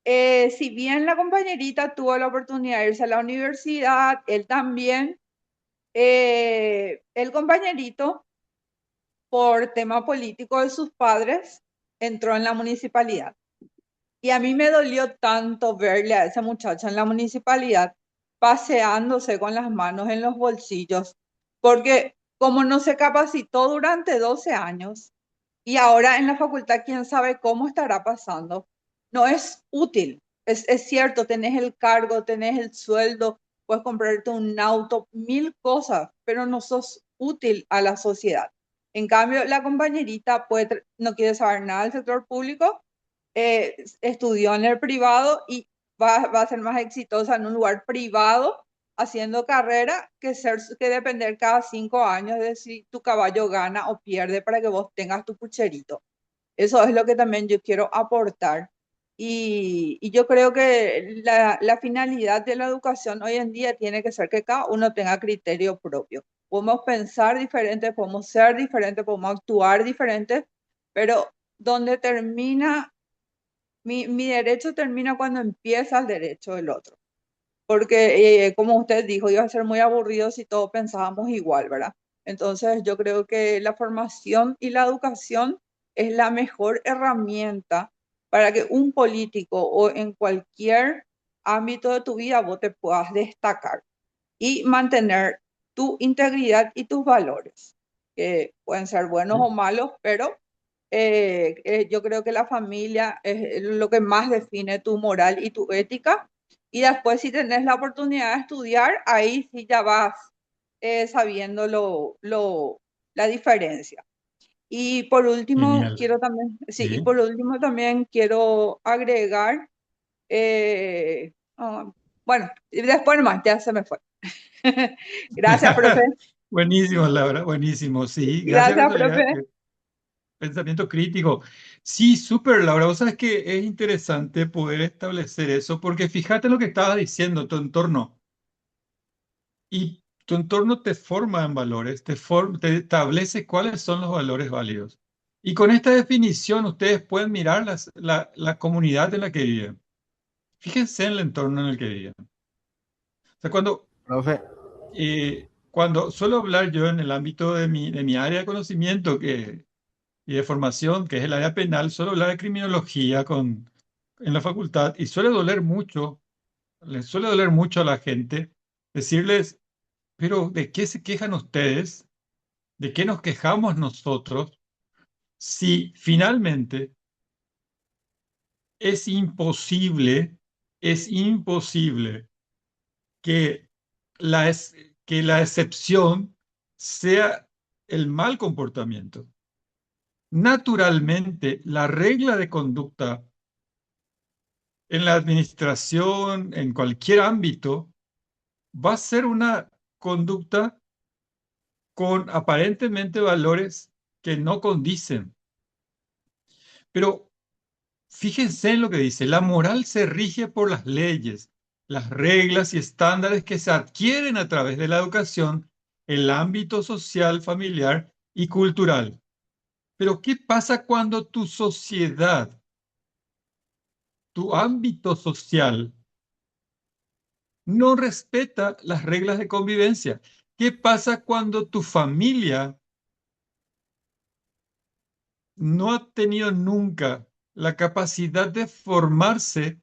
Si bien la compañerita tuvo la oportunidad de irse a la universidad, él también, el compañerito, por tema político de sus padres, entró en la municipalidad. Y a mí me dolió tanto verle a esa muchacha en la municipalidad paseándose con las manos en los bolsillos, porque como no se capacitó durante 12 años y ahora en la facultad, quién sabe cómo estará pasando, no es útil. Es cierto, tenés el cargo, tenés el sueldo, puedes comprarte un auto, mil cosas, pero no sos útil a la sociedad. En cambio, la compañerita no quiere saber nada del sector público, estudió en el privado y va a ser más exitosa en un lugar privado haciendo carrera que depender cada 5 años de si tu caballo gana o pierde para que vos tengas tu pucherito. Eso es lo que también yo quiero aportar. Y yo creo que la finalidad de la educación hoy en día tiene que ser que cada uno tenga criterio propio. Podemos pensar diferente, podemos ser diferentes, podemos actuar diferente, pero donde termina, mi derecho termina cuando empieza el derecho del otro. Porque, como usted dijo, iba a ser muy aburrido si todos pensábamos igual, ¿verdad? Entonces, yo creo que la formación y la educación es la mejor herramienta para que un político o en cualquier ámbito de tu vida vos te puedas destacar y mantener tu integridad y tus valores, que pueden ser buenos o malos, pero yo creo que la familia es lo que más define tu moral y tu ética. Y después, si tenés la oportunidad de estudiar, ahí sí ya vas sabiendo la diferencia. Y por último, genial. quiero también, sí, y Sí. por último también quiero agregar, ah, bueno, y después más, ya se me fue. Gracias, profe. Buenísimo, Laura, buenísimo. Sí, gracias por Gracias, tu profe. pensamiento crítico. Sí, súper, Laura. Vos sabés que es interesante poder establecer eso, porque fíjate lo que estabas diciendo, tu entorno. Y tu entorno te forma en valores, te establece cuáles son los valores válidos. Y con esta definición ustedes pueden mirar la comunidad en la que viven. Fíjense en el entorno en el que viven. O sea, Profe, cuando suelo hablar yo en el ámbito de mi área de conocimiento y de formación, que es el área penal, suelo hablar de criminología en la facultad y suele doler mucho, les suele doler mucho a la gente decirles, pero ¿de qué se quejan ustedes? ¿De qué nos quejamos nosotros si finalmente es imposible, es imposible que la, es- que la excepción sea el mal comportamiento? Naturalmente, la regla de conducta en la administración, en cualquier ámbito, va a ser una conducta con aparentemente valores que no condicen. Pero fíjense en lo que dice, la moral se rige por las leyes, las reglas y estándares que se adquieren a través de la educación, el ámbito social, familiar y cultural. Pero ¿qué pasa cuando tu sociedad, tu ámbito social, no respeta las reglas de convivencia? ¿Qué pasa cuando tu familia no ha tenido nunca la capacidad de formarse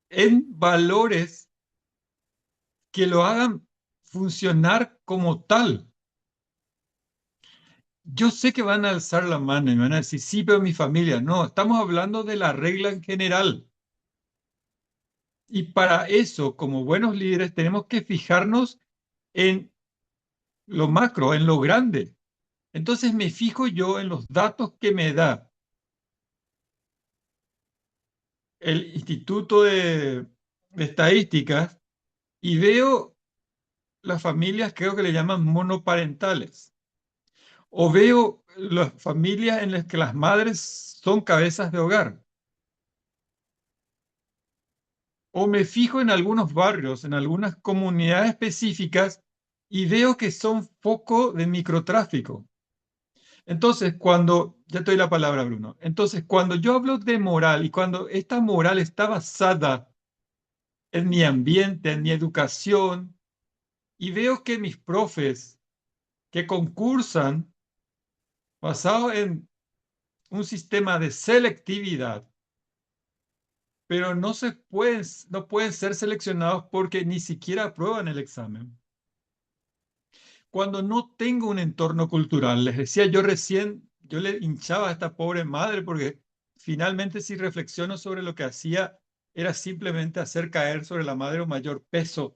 en valores que lo hagan funcionar como tal? Yo sé que van a alzar la mano y me van a decir, sí, pero mi familia. No, estamos hablando de la regla en general. Y para eso, como buenos líderes, tenemos que fijarnos en lo macro, en lo grande. Entonces me fijo yo en los datos que me da el Instituto de Estadísticas y veo las familias, creo que le llaman monoparentales. O veo las familias en las que las madres son cabezas de hogar. O me fijo en algunos barrios, en algunas comunidades específicas y veo que son foco de microtráfico. Entonces, ya te doy la palabra, Bruno. Entonces, cuando yo hablo de moral y cuando esta moral está basada en mi ambiente, en mi educación, y veo que mis profes que concursan basado en un sistema de selectividad, pero no pueden ser seleccionados porque ni siquiera aprueban el examen. Cuando no tengo un entorno cultural, les decía yo recién, yo le hinchaba a esta pobre madre porque finalmente si reflexiono sobre lo que hacía, era simplemente hacer caer sobre la madre un mayor peso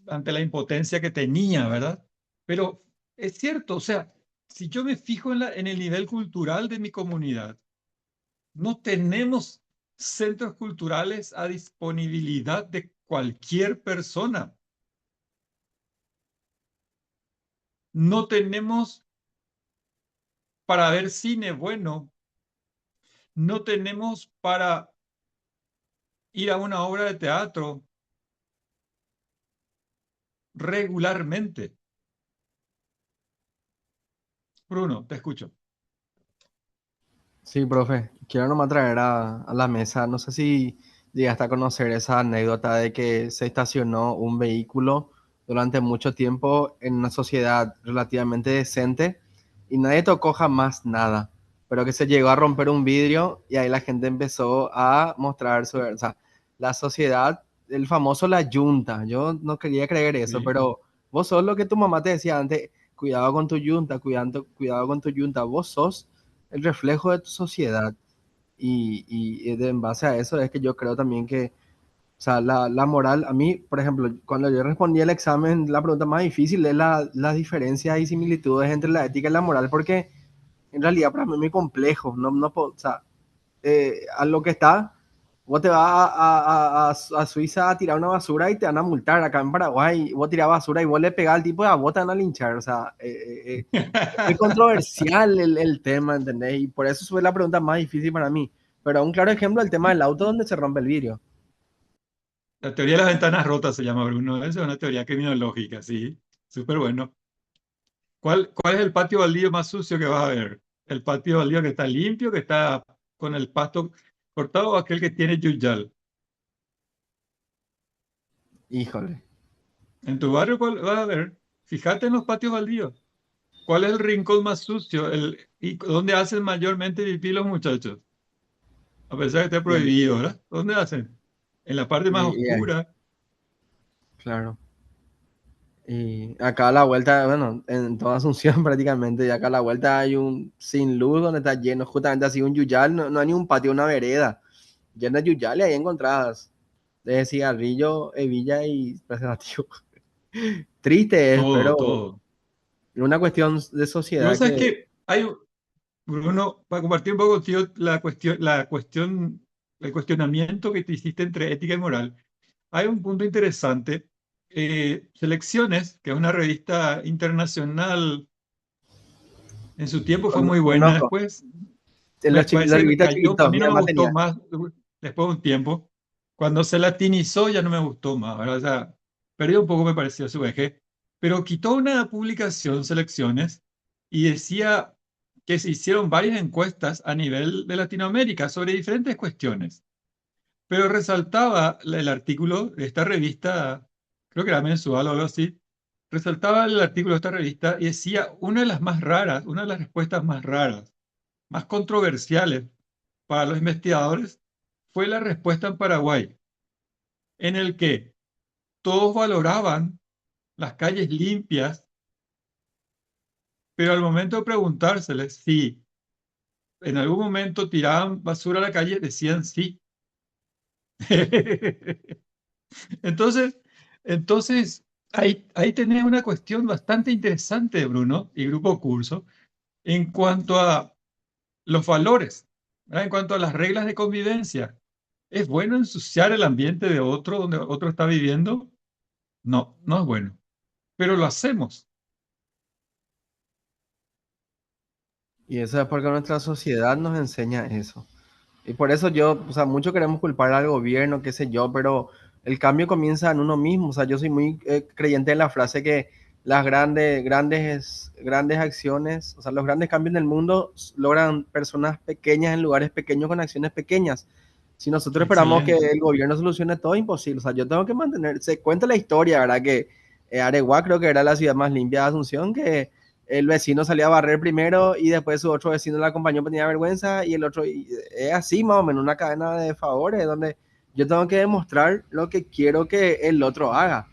ante la impotencia que tenía, ¿verdad? Pero es cierto, o sea, si yo me fijo en el nivel cultural de mi comunidad, no tenemos centros culturales a disponibilidad de cualquier persona. No tenemos para ver cine bueno. No tenemos para ir a una obra de teatro regularmente. Bruno, te escucho. Sí, profe, quiero nomás traer a la mesa, no sé si llegaste a conocer esa anécdota de que se estacionó un vehículo durante mucho tiempo en una sociedad relativamente decente y nadie tocó jamás nada, pero que se llegó a romper un vidrio y ahí la gente empezó a mostrar o sea, la sociedad, el famoso la yunta. Yo no quería creer eso, Sí. pero vos sos lo que tu mamá te decía antes, cuidado con tu yunta, cuidado con tu yunta, vos sos el reflejo de tu sociedad. En base a eso es que yo creo también que, o sea, la moral, a mí, por ejemplo, cuando yo respondí el examen, la pregunta más difícil es las diferencias y similitudes entre la ética y la moral, porque en realidad para mí es muy complejo, o sea, a lo que está, vos te vas a Suiza a tirar una basura y te van a multar. Acá en Paraguay, vos tirás basura y vos le pegás al tipo y a vos te van a linchar. O sea, es muy controversial el tema, ¿entendés? Y por eso fue la pregunta más difícil para mí. Pero un claro ejemplo, el tema del auto donde se rompe el vidrio. La teoría de las ventanas rotas se llama, Bruno. Esa es una teoría criminológica, sí. Súper bueno. ¿Cuál es el patio baldío más sucio que vas a ver? ¿El patio baldío que está limpio, que está con el pasto cortado o aquel que tiene yuyal? Híjole. En tu barrio, ¿cuál vas a ver? Fíjate en los patios baldíos. ¿Cuál es el rincón más sucio? ¿Y dónde hacen mayormente pipí los muchachos? A pesar de que esté Bien. prohibido, ¿verdad? ¿Dónde hacen? En la parte más oscura. Claro. Y acá a la vuelta, bueno, en toda Asunción prácticamente, y acá a la vuelta hay un sin luz donde está lleno, justamente así un yuyal, no hay ni un patio, una vereda, lleno de yuyal y ahí encontradas de cigarrillo, hebilla y preservativo. Triste es, Todo, pero todo. es una cuestión de Pero sociedad sabes que, que Bruno, para compartir un poco contigo el cuestionamiento que te hiciste entre ética y moral, hay un punto interesante. Selecciones, que es una revista internacional, en su tiempo fue muy buena, conozco. después La me parece que revista cayó, a chiquito, mí mi no me mamá gustó tenía. más después de un tiempo. Cuando se latinizó ya no me gustó más, ¿verdad? O sea, perdió un poco, me pareció su eje, pero quitó una publicación, Selecciones, y decía que se hicieron varias encuestas a nivel de Latinoamérica sobre diferentes cuestiones, pero resaltaba el artículo de esta revista, creo que era mensual o algo así, resaltaba el artículo de esta revista y decía una de las más raras, una de las respuestas más raras, más controversiales para los investigadores fue la respuesta en Paraguay, en el que todos valoraban las calles limpias, pero al momento de preguntárseles si en algún momento tiraban basura a la calle, decían sí. Entonces, entonces ahí tenés una cuestión bastante interesante, Bruno, y Grupo Curso, en cuanto a los valores, ¿verdad? En cuanto a las reglas de convivencia. ¿Es bueno ensuciar el ambiente de otro donde otro está viviendo? No, no es bueno, pero lo hacemos. Y eso es porque nuestra sociedad nos enseña eso. Y por eso yo, o sea, mucho queremos culpar al gobierno, qué sé yo, pero el cambio comienza en uno mismo. O sea, yo soy muy creyente en la frase que las grandes acciones, o sea, los grandes cambios en el mundo logran personas pequeñas en lugares pequeños con acciones pequeñas. Si nosotros esperamos que Excelente. el gobierno solucione todo, es imposible. O sea, yo tengo que mantener, se cuenta la historia, ¿verdad? Que Areguá creo que era la ciudad más limpia de Asunción, que el vecino salía a barrer primero y después su otro vecino le acompañó porque tenía vergüenza y el otro, y es así más o menos, una cadena de favores donde yo tengo que demostrar lo que quiero que el otro haga.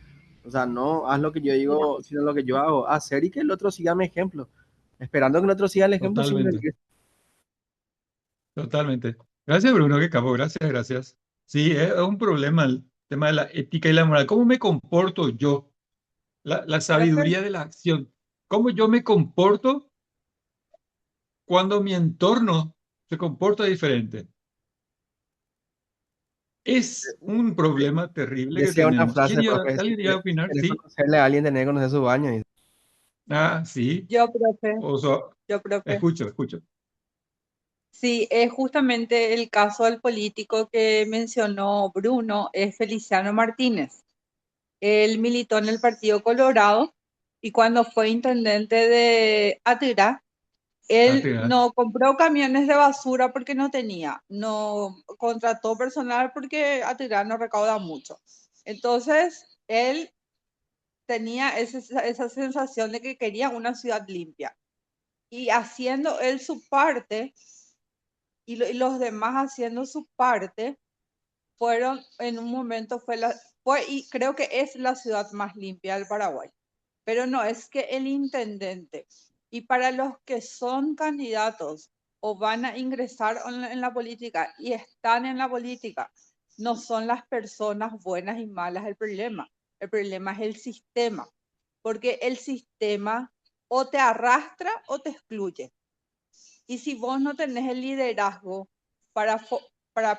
O sea, no haz lo que yo digo, sino lo que yo hago, hacer y que el otro siga mi ejemplo. Esperando que el otro siga el ejemplo sin Totalmente, mentir. totalmente. Gracias, Bruno, qué capo, gracias, gracias. Sí, es un problema el tema de la ética y la moral. ¿Cómo me comporto yo? La Profe, sabiduría de la acción. ¿Cómo yo me comporto cuando mi entorno se comporta diferente? Es un problema terrible que Decía una tenemos. frase, profe, si ¿Alguien iba a opinar? quieres Sí. conocerle a alguien, tenés que conocer su baño. Y Ah, sí. yo, profe, O sea, yo, profe. escucho, escucho. Sí, es justamente el caso del político que mencionó Bruno, es Feliciano Martínez. Él militó en el Partido Colorado y cuando fue intendente de Atirá, Ah, él te da. no compró camiones de basura porque no tenía, no contrató personal porque Atirá no recauda mucho. Entonces, él tenía esa sensación de que quería una ciudad limpia. Y haciendo él su parte y los demás haciendo su parte, fueron, en un momento fue y creo que es la ciudad más limpia del Paraguay. Pero no es que el intendente, y para los que son candidatos o van a ingresar en la política y están en la política, no son las personas buenas y malas el problema es el sistema, porque el sistema o te arrastra o te excluye. Y si vos no tenés el liderazgo para,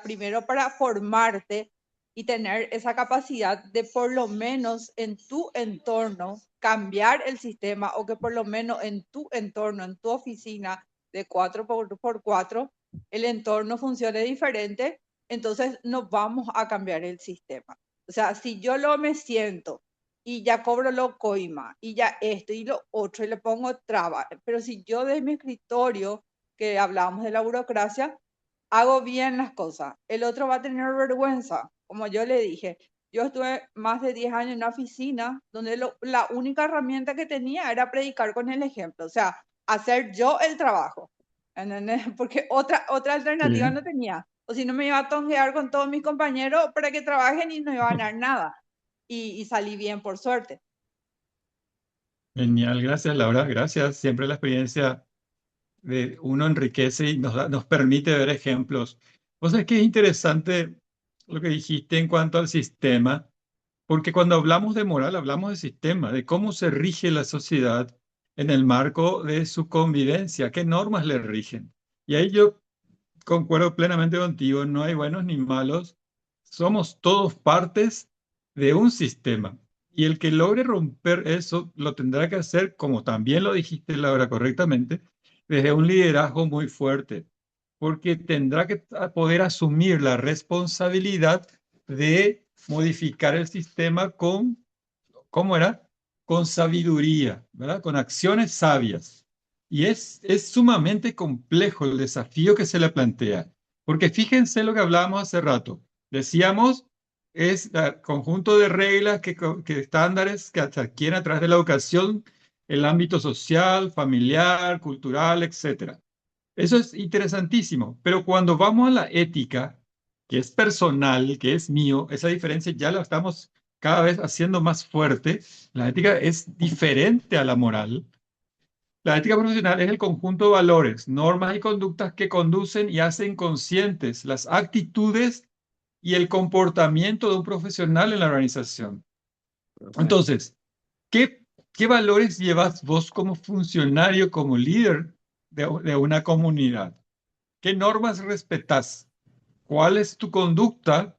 primero para formarte y tener esa capacidad de por lo menos en tu entorno cambiar el sistema o que por lo menos en tu entorno, en tu oficina de 4x4, el entorno funcione diferente, entonces no vamos a cambiar el sistema. O sea, si yo me siento y ya cobro lo coima y ya esto y lo otro y le pongo traba, pero si yo de mi escritorio que hablábamos de la burocracia, hago bien las cosas. El otro va a tener vergüenza. Como yo le dije, yo estuve más de 10 años en una oficina donde la única herramienta que tenía era predicar con el ejemplo, o sea, hacer yo el trabajo. ¿Entendés? Porque otra alternativa Sí. no tenía. O si no me iba a tonguear con todos mis compañeros para que trabajen y no iba a ganar nada. Y salí bien, por suerte. Genial, gracias, Laura. Gracias. Siempre la experiencia de uno enriquece y nos permite ver ejemplos. O sea, que es interesante lo que dijiste en cuanto al sistema, porque cuando hablamos de moral, hablamos de sistema, de cómo se rige la sociedad en el marco de su convivencia, qué normas le rigen. Y ahí yo concuerdo plenamente contigo, no hay buenos ni malos, somos todos partes de un sistema. Y el que logre romper eso lo tendrá que hacer, como también lo dijiste, Laura, correctamente, desde un liderazgo muy fuerte, porque tendrá que poder asumir la responsabilidad de modificar el sistema con, ¿cómo era? Con sabiduría, ¿verdad? Con acciones sabias. Y es sumamente complejo el desafío que se le plantea, porque fíjense lo que hablábamos hace rato. Decíamos, es el conjunto de reglas que estándares que se adquieren a través de la educación, el ámbito social, familiar, cultural, etcétera. Eso es interesantísimo, pero cuando vamos a la ética, que es personal, que es mío, esa diferencia ya la estamos cada vez haciendo más fuerte. La ética es diferente a la moral. La ética profesional es el conjunto de valores, normas y conductas que conducen y hacen conscientes las actitudes y el comportamiento de un profesional en la organización. Entonces, ¿qué valores llevas vos como funcionario, como líder de una comunidad? ¿Qué normas respetás? ¿Cuál es tu conducta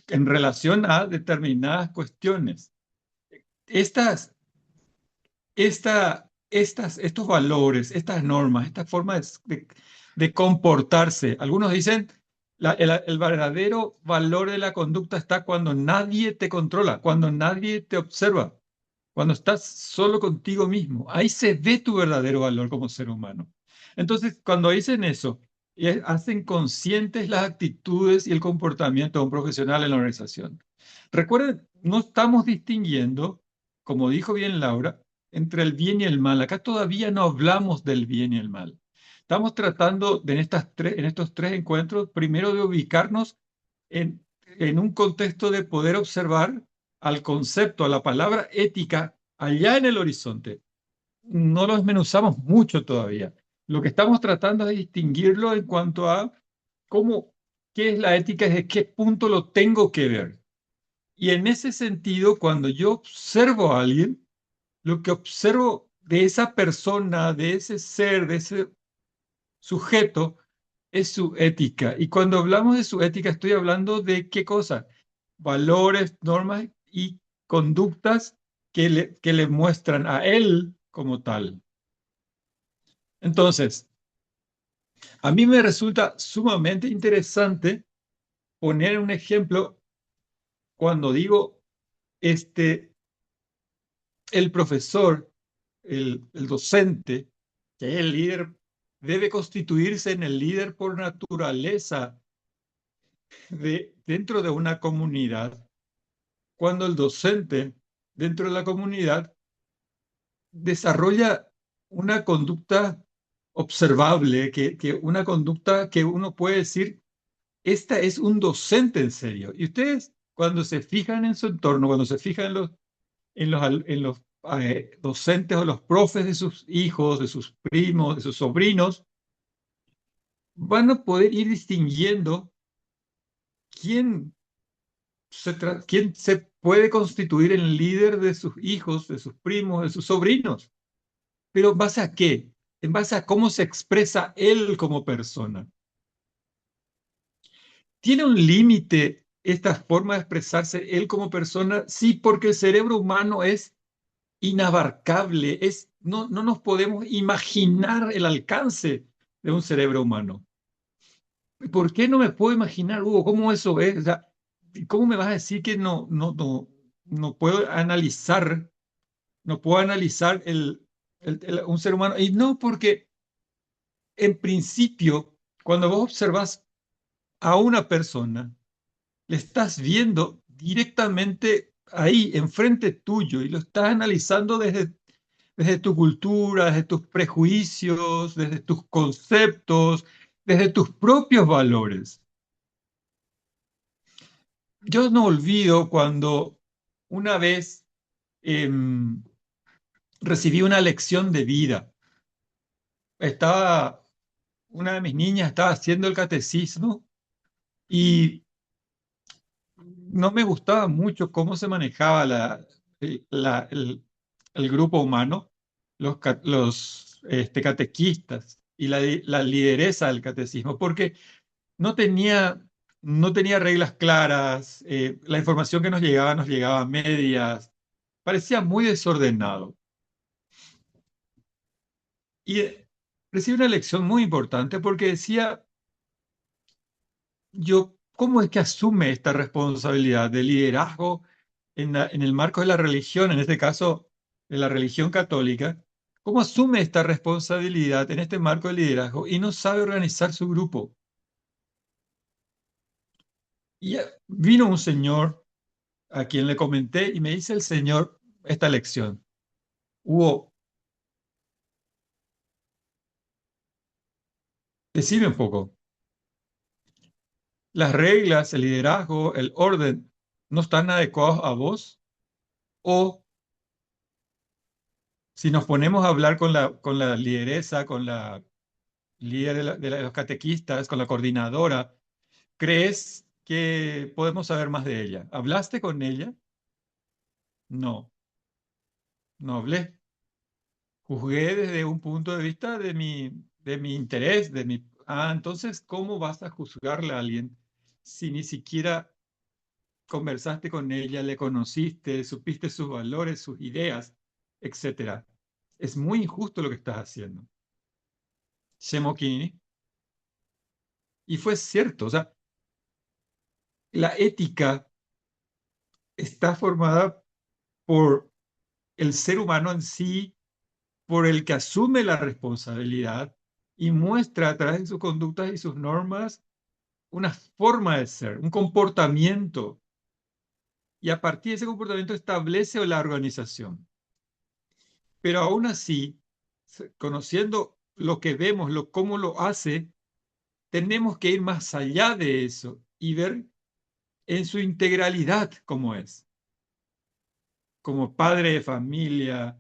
en relación a determinadas cuestiones? Estos valores, estas normas, esta forma de comportarse. Algunos dicen, el verdadero valor de la conducta está cuando nadie te controla, cuando nadie te observa, cuando estás solo contigo mismo. Ahí se ve tu verdadero valor como ser humano. Entonces, cuando dicen eso, hacen conscientes las actitudes y el comportamiento de un profesional en la organización. Recuerden, no estamos distinguiendo, como dijo bien Laura, entre el bien y el mal. Acá todavía no hablamos del bien y el mal. Estamos tratando en estos tres encuentros, primero de ubicarnos en un contexto de poder observar al concepto, a la palabra ética, allá en el horizonte. No lo desmenuzamos mucho todavía. Lo que estamos tratando es distinguirlo en cuanto a qué es la ética y desde qué punto lo tengo que ver. Y en ese sentido, cuando yo observo a alguien, lo que observo de esa persona, de ese ser, de ese sujeto, es su ética. Y cuando hablamos de su ética, estoy hablando de qué cosa: valores, normas y conductas que le muestran a él como tal. Entonces, a mí me resulta sumamente interesante poner un ejemplo cuando digo, el profesor, el docente, que es el líder, debe constituirse en el líder por naturaleza dentro de una comunidad, cuando el docente dentro de la comunidad desarrolla una conducta observable, una conducta que uno puede decir, esta es un docente en serio. Y ustedes, cuando se fijan en su entorno, cuando se fijan en los docentes o los profes de sus hijos, de sus primos, de sus sobrinos, van a poder ir distinguiendo quién se puede constituir el líder de sus hijos, de sus primos, de sus sobrinos. Pero ¿en base a qué? En base a cómo se expresa él como persona. ¿Tiene un límite esta forma de expresarse él como persona? Sí, porque el cerebro humano es inabarcable, no nos podemos imaginar el alcance de un cerebro humano. ¿Por qué no me puedo imaginar, Hugo, cómo eso es? O sea, ¿cómo me vas a decir que no puedo analizar, un ser humano? Y no, porque en principio, cuando vos observas a una persona, le estás viendo directamente ahí, enfrente tuyo, y lo estás analizando desde tu cultura, desde tus prejuicios, desde tus conceptos, desde tus propios valores. Yo no olvido cuando una vez recibí una lección de vida. Una de mis niñas estaba haciendo el catecismo y no me gustaba mucho cómo se manejaba el grupo humano, los catequistas y la lideresa del catecismo, porque no tenía, no tenía reglas claras, la información que nos llegaba a medias, parecía muy desordenado. Y recibí una lección muy importante porque decía, ¿cómo es que asume esta responsabilidad de liderazgo en el marco de la religión, en este caso de la religión católica? ¿Cómo asume esta responsabilidad en este marco de liderazgo y no sabe organizar su grupo? Y vino un señor a quien le comenté y me dice el señor esta lección. Hugo, decime un poco. ¿Las reglas, el liderazgo, el orden no están adecuados a vos? O si nos ponemos a hablar con la lideresa, con la líder de los catequistas, con la coordinadora, ¿crees que podemos saber más de ella? ¿Hablaste con ella? No, no hablé. Juzgué desde un punto de vista de mi interés, de mi... Ah, entonces, ¿cómo vas a juzgarle a alguien si ni siquiera conversaste con ella, le conociste, supiste sus valores, sus ideas, etcétera? Es muy injusto lo que estás haciendo. Shemokini. Y fue cierto, o sea, la ética está formada por el ser humano en sí, por el que asume la responsabilidad y muestra a través de sus conductas y sus normas una forma de ser, un comportamiento, y a partir de ese comportamiento establece la organización. Pero aún así, conociendo lo que vemos, cómo lo hace, tenemos que ir más allá de eso y ver en su integralidad cómo es, como padre de familia,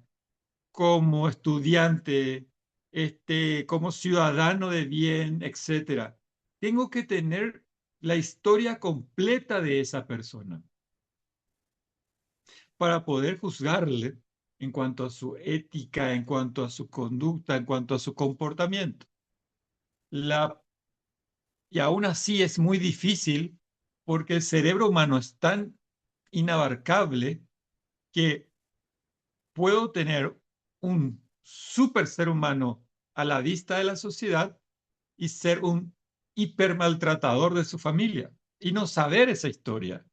como estudiante, como ciudadano de bien, etcétera. Tengo que tener la historia completa de esa persona para poder juzgarle en cuanto a su ética, en cuanto a su conducta, en cuanto a su comportamiento. Y aún así es muy difícil porque el cerebro humano es tan inabarcable que puedo tener un super ser humano a la vista de la sociedad y ser un hipermaltratador de su familia y no saber esa historia.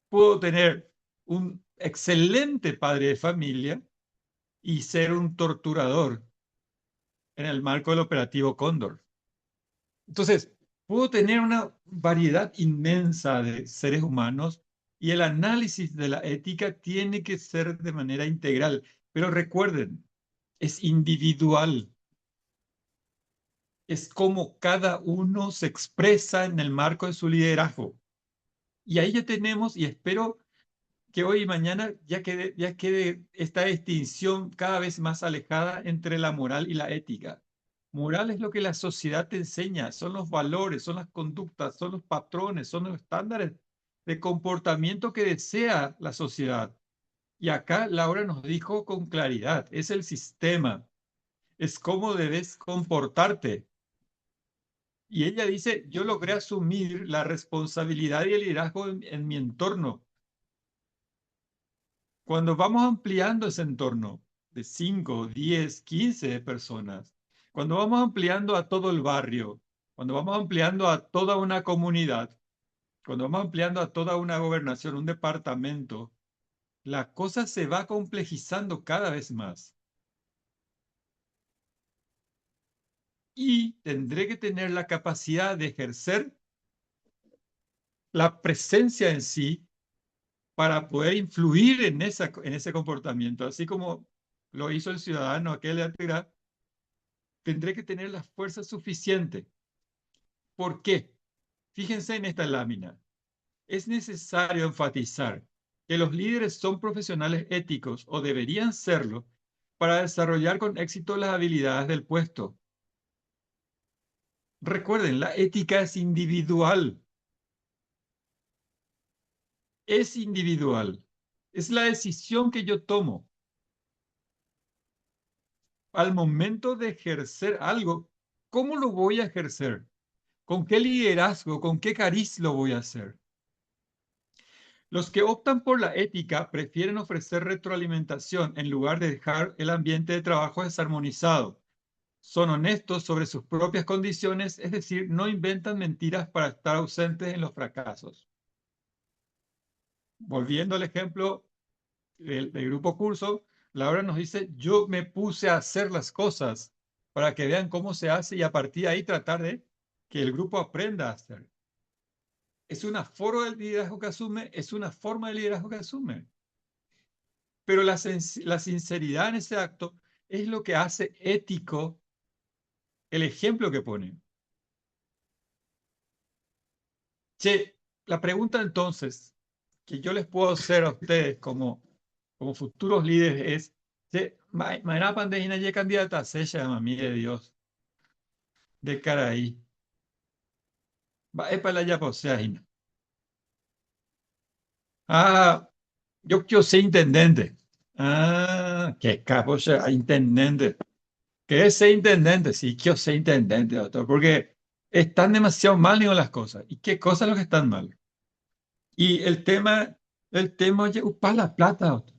Puedo tener un excelente padre de familia y ser un torturador en el marco del operativo Cóndor. Entonces, puedo tener una variedad inmensa de seres humanos y el análisis de la ética tiene que ser de manera integral. Pero recuerden, es individual. Es como cada uno se expresa en el marco de su liderazgo. Y ahí ya tenemos, y espero que hoy y mañana ya quede esta distinción cada vez más alejada entre la moral y la ética. Moral es lo que la sociedad te enseña, son los valores, son las conductas, son los patrones, son los estándares de comportamiento que desea la sociedad. Y acá Laura nos dijo con claridad, es el sistema, es cómo debes comportarte. Y ella dice, yo logré asumir la responsabilidad y el liderazgo en mi entorno. Cuando vamos ampliando ese entorno de 5, 10, 15 personas, cuando vamos ampliando a todo el barrio, cuando vamos ampliando a toda una comunidad, cuando vamos ampliando a toda una gobernación, un departamento, la cosa se va complejizando cada vez más. Y tendré que tener la capacidad de ejercer la presencia en sí para poder influir en ese comportamiento, así como lo hizo el ciudadano aquel de Antigua, tendré que tener la fuerza suficiente. ¿Por qué? Fíjense en esta lámina. Es necesario enfatizar que los líderes son profesionales éticos o deberían serlo para desarrollar con éxito las habilidades del puesto. Recuerden, la ética es individual. Es individual. Es la decisión que yo tomo. Al momento de ejercer algo, ¿cómo lo voy a ejercer? ¿Con qué liderazgo, con qué cariz lo voy a hacer? Los que optan por la ética prefieren ofrecer retroalimentación en lugar de dejar el ambiente de trabajo desarmonizado. Son honestos sobre sus propias condiciones, es decir, no inventan mentiras para estar ausentes en los fracasos. Volviendo al ejemplo del grupo curso, Laura nos dice, yo me puse a hacer las cosas para que vean cómo se hace y a partir de ahí tratar de que el grupo aprenda a hacer. Es una forma de liderazgo que asume, es una forma de liderazgo que asume. Pero la sinceridad en ese acto es lo que hace ético el ejemplo que pone. Che, la pregunta entonces que yo les puedo hacer a ustedes como futuros líderes es, che, mañana pandemia ya candidata se llama mí de Dios, de cara ahí. Va, es para allá, pues, ahí. Ah, yo soy intendente. Ah, qué capo, sea intendente. ¿Qué es ser intendente? Sí, yo soy intendente, doctor, porque están demasiado mal digo, las cosas. ¿Y qué cosas lo que están mal? Y oye, upa la plata, doctor.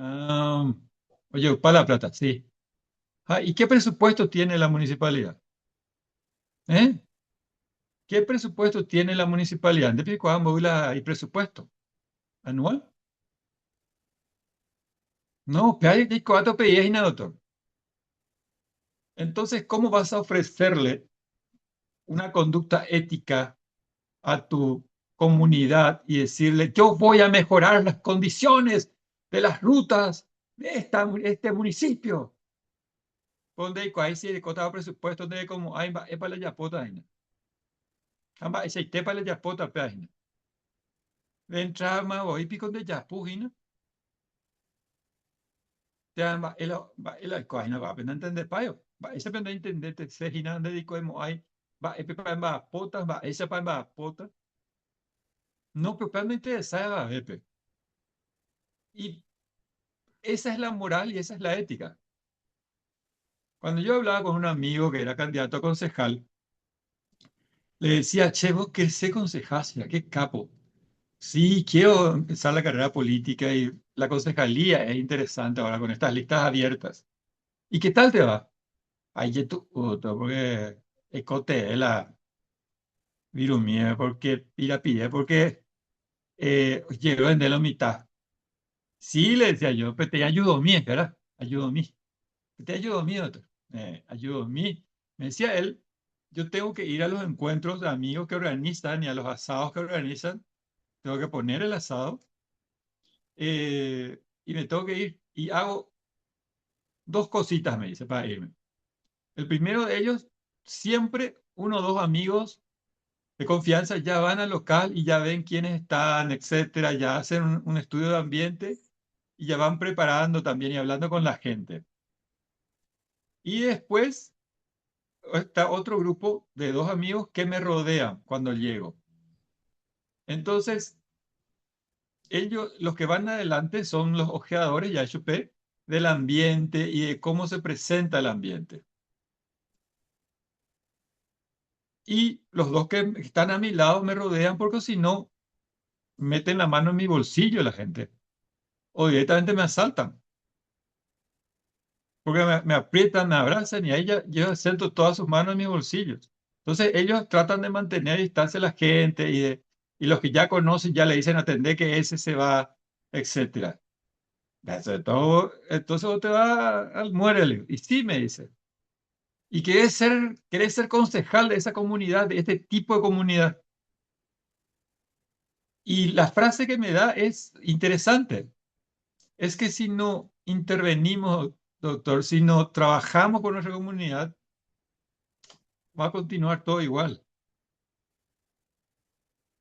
Ah, oye, upa la plata, sí. Ah, ¿y qué presupuesto tiene la municipalidad? ¿Eh? ¿Qué presupuesto tiene la municipalidad? ¿De cuándo hay presupuesto anual? No, pero hay cuatro pedías, doctor. Entonces, ¿cómo vas a ofrecerle una conducta ética a tu comunidad y decirle, yo voy a mejorar las condiciones de las rutas de este municipio? Donde hay si de cotado presupuesto, donde como hay para la yapota, amba ese te para la yapota, página. De entrada más voy pico de yapugina. Te amba el coina va a entender payo. Va ese pende entender te se gina de dico emo hay va epe para pota, va esa para pota. No, pero realmente esa Epe. Y esa es la moral y esa es la ética. Cuando yo hablaba con un amigo que era candidato a concejal, le decía, che, vos querés ser concejal, ya, qué capo. Sí, quiero empezar la carrera política y la concejalía es interesante ahora con estas listas abiertas. ¿Y qué tal te va? Ay, ya tú, porque escote la virumía, porque pirapide, porque llego en de la mitad. Sí, le decía yo, pero te ayudo a mí, ¿verdad? Ayudo a mí. Te ayudo a mí, doctor. Ayudo a mí. Me decía él, yo tengo que ir a los encuentros de amigos que organizan y a los asados que organizan. Tengo que poner el asado y me tengo que ir. Y hago dos cositas, me dice, para irme. El primero de ellos, siempre uno o dos amigos de confianza ya van al local y ya ven quiénes están, etcétera, ya hacen un estudio de ambiente y ya van preparando también y hablando con la gente. Y después está otro grupo de dos amigos que me rodean cuando llego. Entonces, ellos, los que van adelante son los ojeadores, ya chupé, del ambiente y de cómo se presenta el ambiente. Y los dos que están a mi lado me rodean porque si no, meten la mano en mi bolsillo la gente. O directamente me asaltan. Porque me aprietan, me abrazan y ahí yo siento todas sus manos en mis bolsillos. Entonces ellos tratan de mantener distancia a la gente y los que ya conocen ya le dicen atender que ese se va, etcétera. Entonces vos te vas al muérele. Y sí, me dice. Y querés ser concejal de esa comunidad, de este tipo de comunidad. Y la frase que me da es interesante. Es que si no intervenimos, doctor, si no trabajamos con nuestra comunidad, va a continuar todo igual.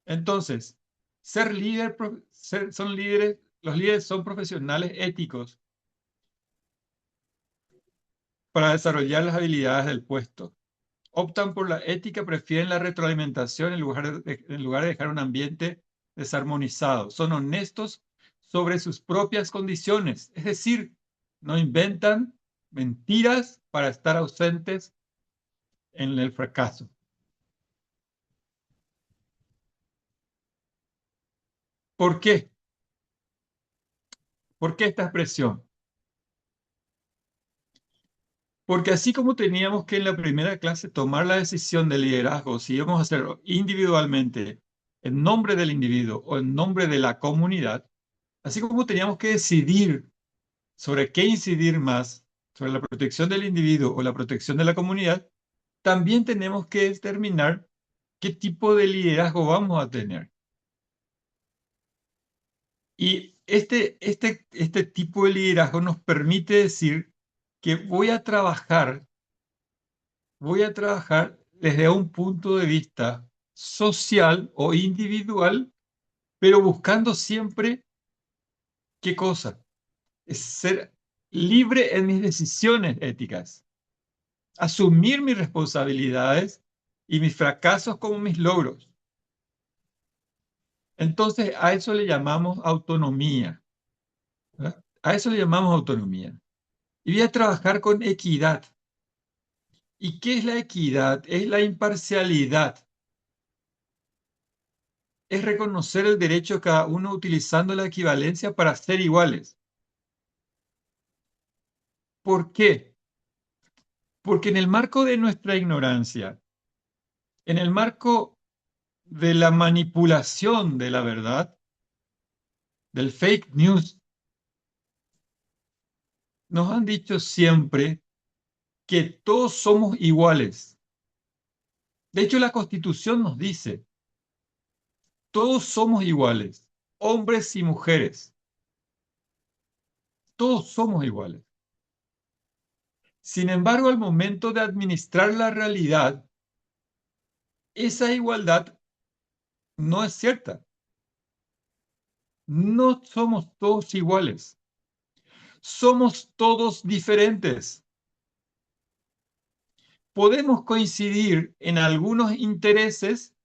Entonces, ser líder, son líderes, los líderes son profesionales éticos para desarrollar las habilidades del puesto. Optan por la ética, prefieren la retroalimentación en lugar de dejar un ambiente desarmonizado. Son honestos sobre sus propias condiciones, es decir, no inventan mentiras para estar ausentes en el fracaso. ¿Por qué? ¿Por qué esta expresión? Porque así como teníamos que en la primera clase tomar la decisión de liderazgo, si íbamos a hacerlo individualmente, en nombre del individuo o en nombre de la comunidad, así como teníamos que decidir sobre qué incidir más, sobre la protección del individuo o la protección de la comunidad, también tenemos que determinar qué tipo de liderazgo vamos a tener. Y este tipo de liderazgo nos permite decir que voy a trabajar desde un punto de vista social o individual, pero buscando siempre qué cosa, es ser libre en mis decisiones éticas, asumir mis responsabilidades y mis fracasos como mis logros. Entonces, a eso le llamamos autonomía, ¿verdad? A eso le llamamos autonomía. Y voy a trabajar con equidad. ¿Y qué es la equidad? Es la imparcialidad. Es reconocer el derecho de cada uno utilizando la equivalencia para ser iguales. ¿Por qué? Porque en el marco de nuestra ignorancia, en el marco de la manipulación de la verdad, del fake news, nos han dicho siempre que todos somos iguales. De hecho, la Constitución nos dice, todos somos iguales, hombres y mujeres. Todos somos iguales. Sin embargo, al momento de administrar la realidad, esa igualdad no es cierta. No somos todos iguales. Somos todos diferentes. Podemos coincidir en algunos intereses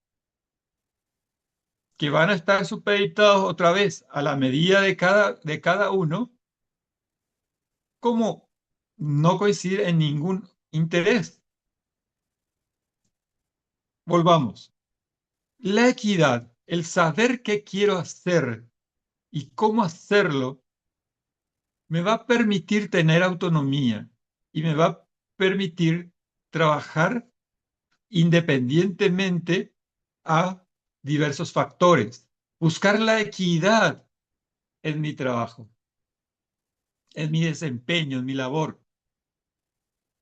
que van a estar supeditados otra vez a la medida de cada uno, como no coincidir en ningún interés. Volvamos. La equidad, el saber qué quiero hacer y cómo hacerlo, me va a permitir tener autonomía y me va a permitir trabajar independientemente a diversos factores. Buscar la equidad en mi trabajo, en mi desempeño, en mi labor.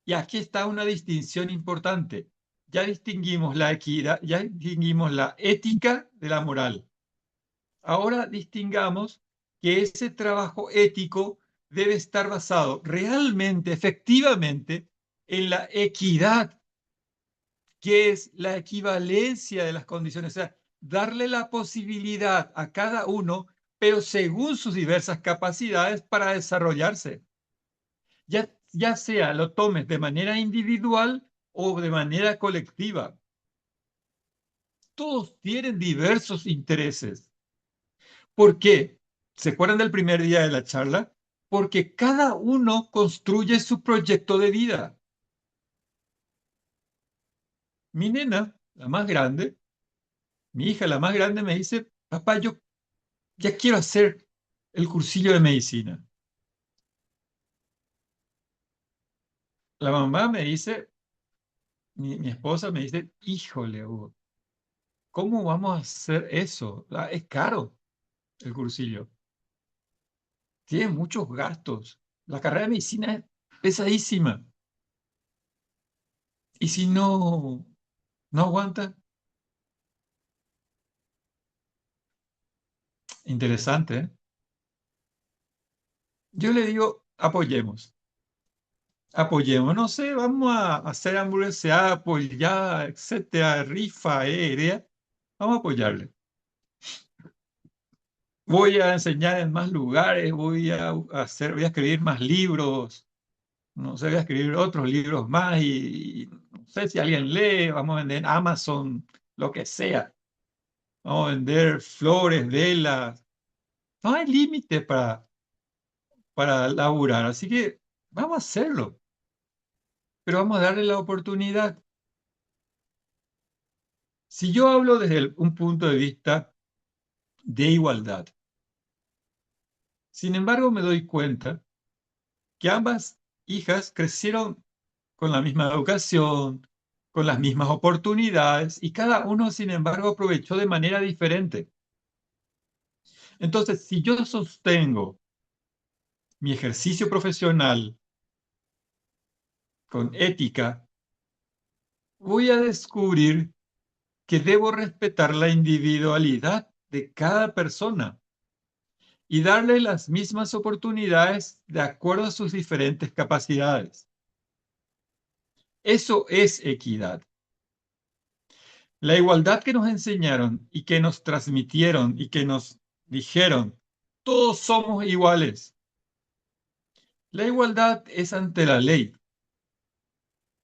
Y aquí está una distinción importante. Ya distinguimos la equidad, ya distinguimos la ética de la moral. Ahora distingamos que ese trabajo ético debe estar basado realmente, efectivamente, en la equidad, que es la equivalencia de las condiciones. O sea, darle la posibilidad a cada uno, pero según sus diversas capacidades para desarrollarse. Ya sea lo tomes de manera individual o de manera colectiva. Todos tienen diversos intereses. ¿Por qué? ¿Se acuerdan del primer día de la charla? Porque cada uno construye su proyecto de vida. Mi nena, la más grande, mi hija, la más grande, me dice, papá, yo ya quiero hacer el cursillo de medicina. La mamá me dice, mi esposa me dice, híjole, Hugo, ¿cómo vamos a hacer eso? Es caro el cursillo. Tiene muchos gastos. La carrera de medicina es pesadísima. ¿Y si no aguanta? Interesante, ¿eh? Yo le digo, apoyemos. Apoyemos, no sé, vamos a hacer hamburguesa, apoyar, etcétera, rifa aérea. Vamos a apoyarle. Voy a enseñar en más lugares, voy a escribir más libros, no sé, voy a escribir otros libros más y no sé si alguien lee, vamos a vender en Amazon, lo que sea. Vamos a vender flores, velas. No hay límite para laburar, así que vamos a hacerlo, pero vamos a darle la oportunidad. Si yo hablo desde un punto de vista de igualdad, sin embargo me doy cuenta que ambas hijas crecieron con la misma educación, con las mismas oportunidades y cada uno, sin embargo, aprovechó de manera diferente. Entonces, si yo sostengo mi ejercicio profesional con ética, voy a descubrir que debo respetar la individualidad de cada persona y darle las mismas oportunidades de acuerdo a sus diferentes capacidades. Eso es equidad. La igualdad que nos enseñaron y que nos transmitieron y que nos dijeron, todos somos iguales. La igualdad es ante la ley,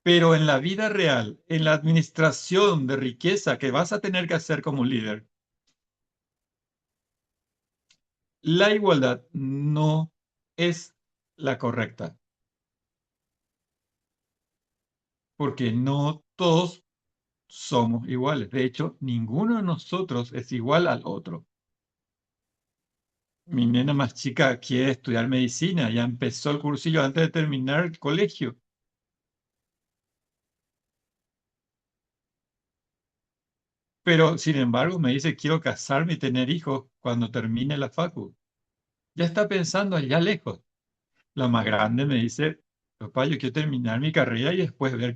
pero en la vida real, en la administración de riqueza que vas a tener que hacer como líder, la igualdad no es la correcta, porque no todos somos iguales. De hecho, ninguno de nosotros es igual al otro. Mi nena más chica quiere estudiar medicina, ya empezó el cursillo antes de terminar el colegio. Pero, sin embargo, me dice, quiero casarme y tener hijos cuando termine la facu. Ya está pensando allá lejos. La más grande me dice, papá, yo quiero terminar mi carrera y después ver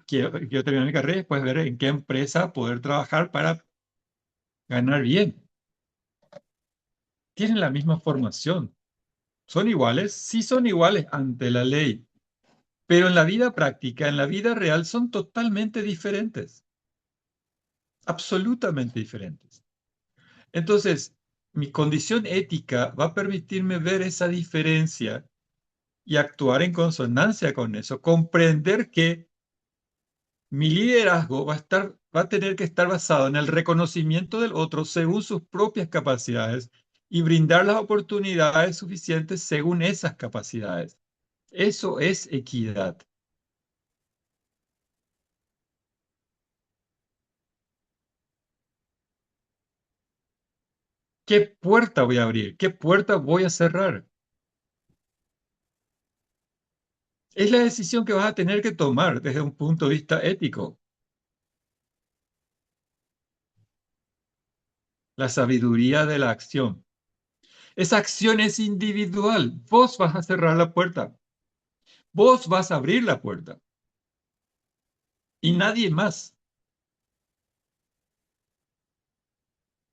quiero terminar mi carrera y después ver en qué empresa poder trabajar para ganar bien. Tienen la misma formación. ¿Son iguales? Sí son iguales ante la ley, pero en la vida práctica, en la vida real, son totalmente diferentes, absolutamente diferentes. Entonces, mi condición ética va a permitirme ver esa diferencia y actuar en consonancia con eso, comprender que mi liderazgo va a tener que estar basado en el reconocimiento del otro según sus propias capacidades y brindar las oportunidades suficientes según esas capacidades. Eso es equidad. ¿Qué puerta voy a abrir? ¿Qué puerta voy a cerrar? Es la decisión que vas a tener que tomar desde un punto de vista ético. La sabiduría de la acción. Esa acción es individual. Vos vas a cerrar la puerta. Vos vas a abrir la puerta. Y nadie más.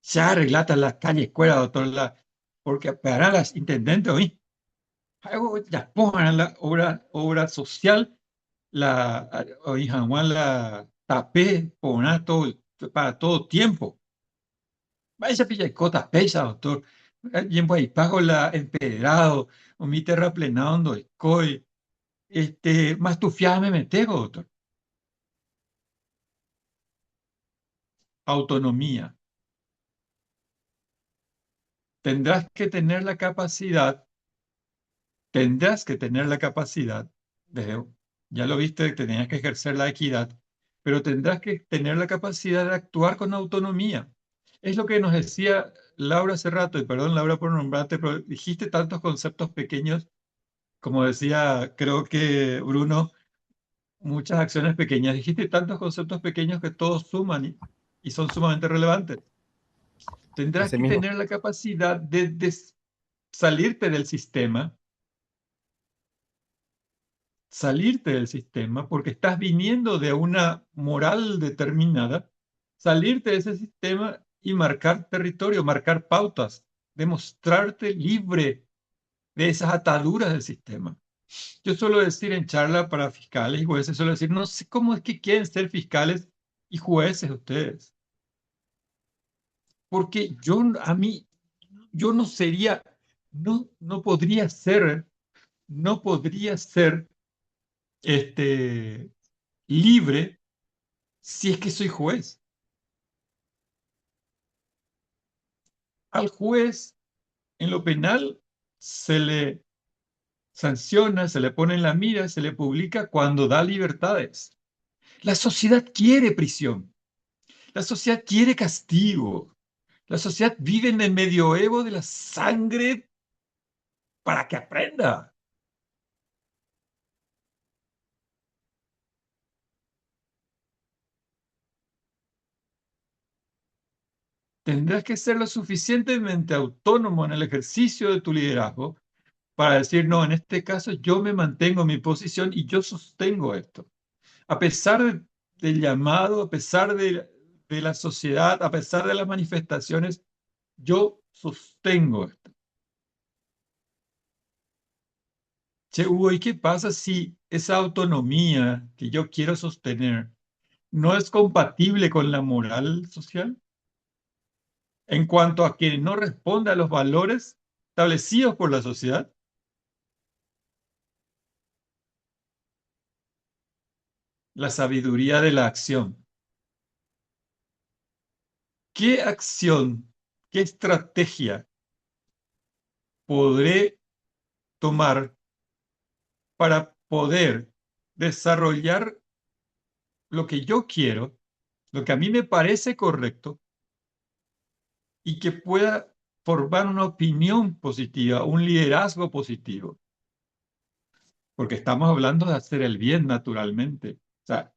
Ya arreglata las calles, escuela, doctor, porque para las intendentes hoy, ya pongan la obra social, hoy Juan la tapé, poner todo, para todo tiempo. Vaya pillacota, pesa, doctor. Bien, pues, pago la empedrado, o mi terraplenado, estoy, más tufiada me metego, doctor. Autonomía. Tendrás que tener la capacidad, tendrás que tener la capacidad, desde, ya lo viste, tenías que ejercer la equidad, pero tendrás que tener la capacidad de actuar con autonomía. Es lo que nos decía Laura hace rato, y perdón Laura por nombrarte, pero dijiste tantos conceptos pequeños, como decía, creo que Bruno, muchas acciones pequeñas. Dijiste tantos conceptos pequeños que todos suman y son sumamente relevantes. Tendrás Ese que mismo. tener la capacidad de salirte del sistema porque estás viniendo de una moral determinada, salirte de ese sistema y marcar territorio, marcar pautas, demostrarte libre de esas ataduras del sistema. Yo suelo decir en charla para fiscales y jueces, suelo decir, no sé cómo es que quieren ser fiscales y jueces ustedes, porque yo no sería, no podría ser, no podría ser libre si es que soy juez. Al juez en lo penal se le sanciona, se le pone en la mira, se le publica cuando da libertades. La sociedad quiere prisión, la sociedad quiere castigo, la sociedad vive en el medioevo de la sangre para que aprenda. Tendrás que ser lo suficientemente autónomo en el ejercicio de tu liderazgo para decir, no, en este caso yo me mantengo en mi posición y yo sostengo esto. A pesar del llamado, a pesar de la sociedad, a pesar de las manifestaciones, yo sostengo esto. Che, Hugo, ¿y qué pasa si esa autonomía que yo quiero sostener no es compatible con la moral social? En cuanto a que no responde a los valores establecidos por la sociedad. La sabiduría de la acción. ¿Qué acción, qué estrategia podré tomar para poder desarrollar lo que yo quiero, lo que a mí me parece correcto, y que pueda formar una opinión positiva, un liderazgo positivo? Porque estamos hablando de hacer el bien naturalmente. O sea,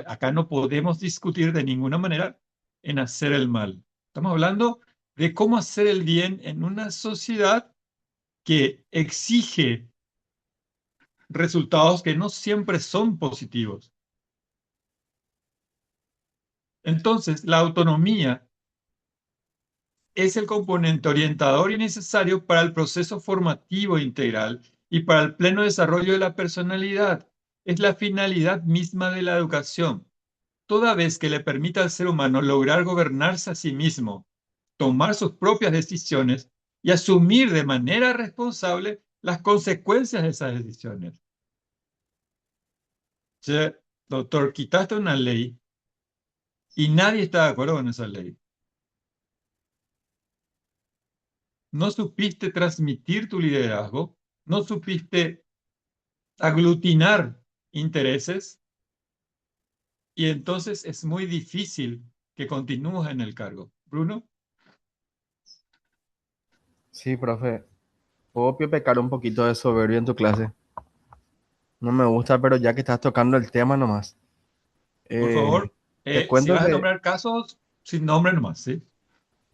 acá no podemos discutir de ninguna manera en hacer el mal. Estamos hablando de cómo hacer el bien en una sociedad que exige resultados que no siempre son positivos. Entonces, la autonomía es el componente orientador y necesario para el proceso formativo integral y para el pleno desarrollo de la personalidad. Es la finalidad misma de la educación, toda vez que le permita al ser humano lograr gobernarse a sí mismo, tomar sus propias decisiones y asumir de manera responsable las consecuencias de esas decisiones. Che, doctor, quitaste una ley y nadie está de acuerdo con esa ley. No supiste transmitir tu liderazgo, no supiste aglutinar intereses y entonces es muy difícil que continúes en el cargo. Bruno. Sí, profe. ¿Puedo pecar un poquito de soberbia en tu clase? No me gusta, pero ya que estás tocando el tema nomás. Por favor, Te si cuento vas a que... nombrar casos, sin nombre nomás, ¿sí?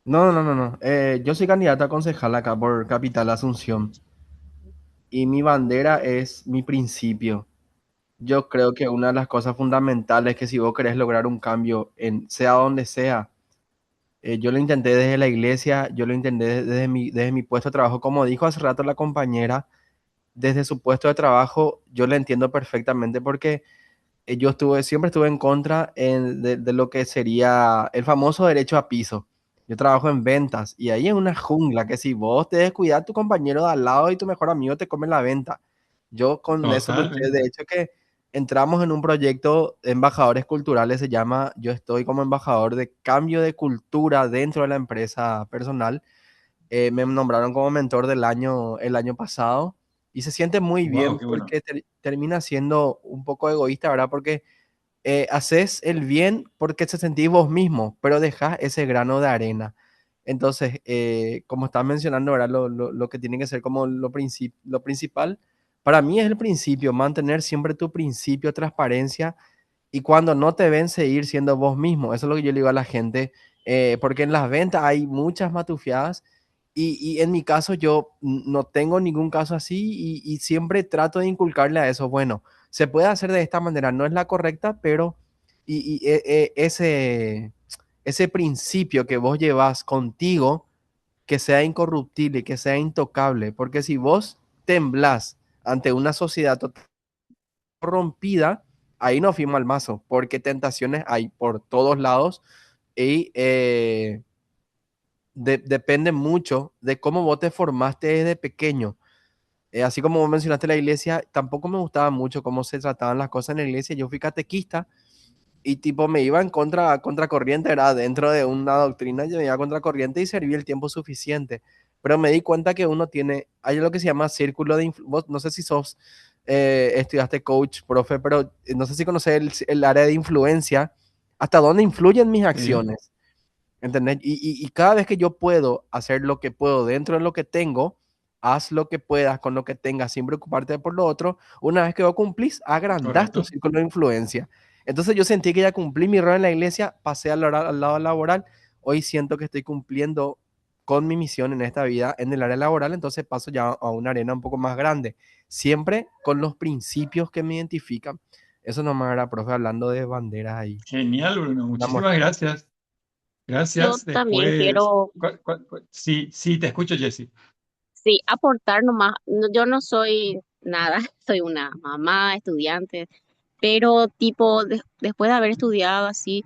No. Yo soy candidato a concejal acá por Capital Asunción y mi bandera es mi principio. Yo creo que una de las cosas fundamentales que si vos querés lograr un cambio en sea donde sea, yo lo intenté desde la iglesia, yo lo intenté desde mi puesto de trabajo, como dijo hace rato la compañera, desde su puesto de trabajo, yo lo entiendo perfectamente porque siempre estuve en contra de lo que sería el famoso derecho a piso. Yo trabajo en ventas y ahí es una jungla que si vos te descuidas, tu compañero de al lado y tu mejor amigo te come la venta. Yo con eso luché. De Totalmente. hecho que entramos en un proyecto de embajadores culturales, se llama, yo estoy como embajador de cambio de cultura dentro de la empresa personal. Me nombraron como mentor del año, el año pasado y se siente muy Wow, bien qué bueno. porque termina siendo un poco egoísta, ¿verdad? Porque haces el bien porque te sentís vos mismo, pero dejas ese grano de arena. Entonces, como estás mencionando, ¿verdad? Lo que tiene que ser como lo principal, para mí es el principio, mantener siempre tu principio, transparencia, y cuando no te ven, seguir siendo vos mismo. Eso es lo que yo le digo a la gente, porque en las ventas hay muchas matufiadas y en mi caso yo no tengo ningún caso así y siempre trato de inculcarle a eso. Bueno, se puede hacer de esta manera, no es la correcta, pero ese principio que vos llevas contigo, que sea incorruptible, que sea intocable, porque si vos temblás ante una sociedad corrompida, ahí no fuimos al mazo, porque tentaciones hay por todos lados y depende mucho de cómo vos te formaste desde pequeño. Así como vos mencionaste la iglesia, tampoco me gustaba mucho cómo se trataban las cosas en la iglesia. Yo fui catequista y tipo me iba en contracorriente, era dentro de una doctrina, yo me iba a contracorriente y serví el tiempo suficiente. Pero me di cuenta que uno tiene, hay lo que se llama círculo de influencia. No sé si sos, estudiaste coach, profe, pero no sé si conoces el área de influencia, hasta dónde influyen mis Sí, acciones. ¿Entendés? Y cada vez que yo puedo hacer lo que puedo dentro de lo que tengo, haz lo que puedas con lo que tengas sin preocuparte por lo otro. Una vez que lo cumplís, agrandás tu correcto. círculo de influencia. Entonces yo sentí que ya cumplí mi rol en la iglesia, pasé al lado laboral. Hoy siento que estoy cumpliendo con mi misión en esta vida en el área laboral, entonces paso ya a una arena un poco más grande, siempre con los principios que me identifican. Eso nomás era, profe, hablando de banderas ahí. Genial, Bruno. La muestra. Muchísimas gracias. Yo Gracias. también Después, quiero, sí, sí, te escucho, Jesse. sí, aportar nomás. Yo no soy nada, soy una mamá, estudiante, pero tipo, después de haber estudiado así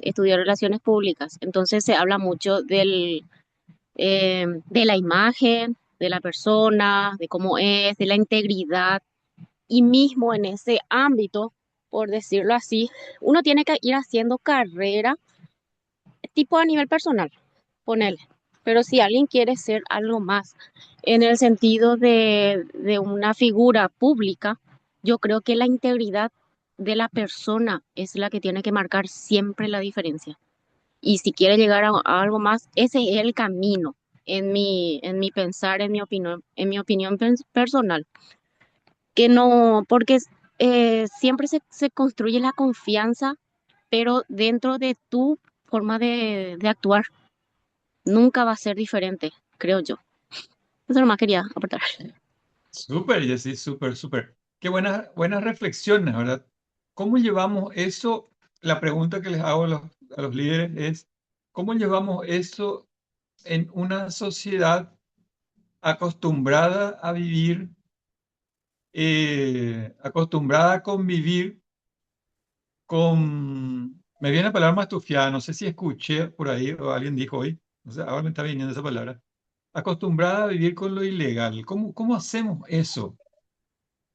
estudié relaciones públicas, entonces se habla mucho de la imagen, de la persona, de cómo es, de la integridad, y mismo en ese ámbito, por decirlo así, uno tiene que ir haciendo carrera tipo a nivel personal, ponele. Pero si alguien quiere ser algo más en el sentido de una figura pública, yo creo que la integridad de la persona es la que tiene que marcar siempre la diferencia. Y si quiere llegar a algo más, ese es el camino en mi pensar, en mi opinión personal. Que no, porque siempre se construye la confianza, pero dentro de tu forma de actuar nunca va a ser diferente, creo yo. Eso nomás quería aportar. Súper, Jessy, súper, súper. Qué buenas reflexiones, ¿verdad? ¿Cómo llevamos eso? La pregunta que les hago a los líderes es, ¿cómo llevamos eso en una sociedad acostumbrada a vivir, acostumbrada a convivir con... Me viene la palabra mastufiada, no sé si escuché por ahí o alguien dijo hoy, no sé, ahora me está viniendo esa palabra. Acostumbrada a vivir con lo ilegal. ¿Cómo hacemos eso?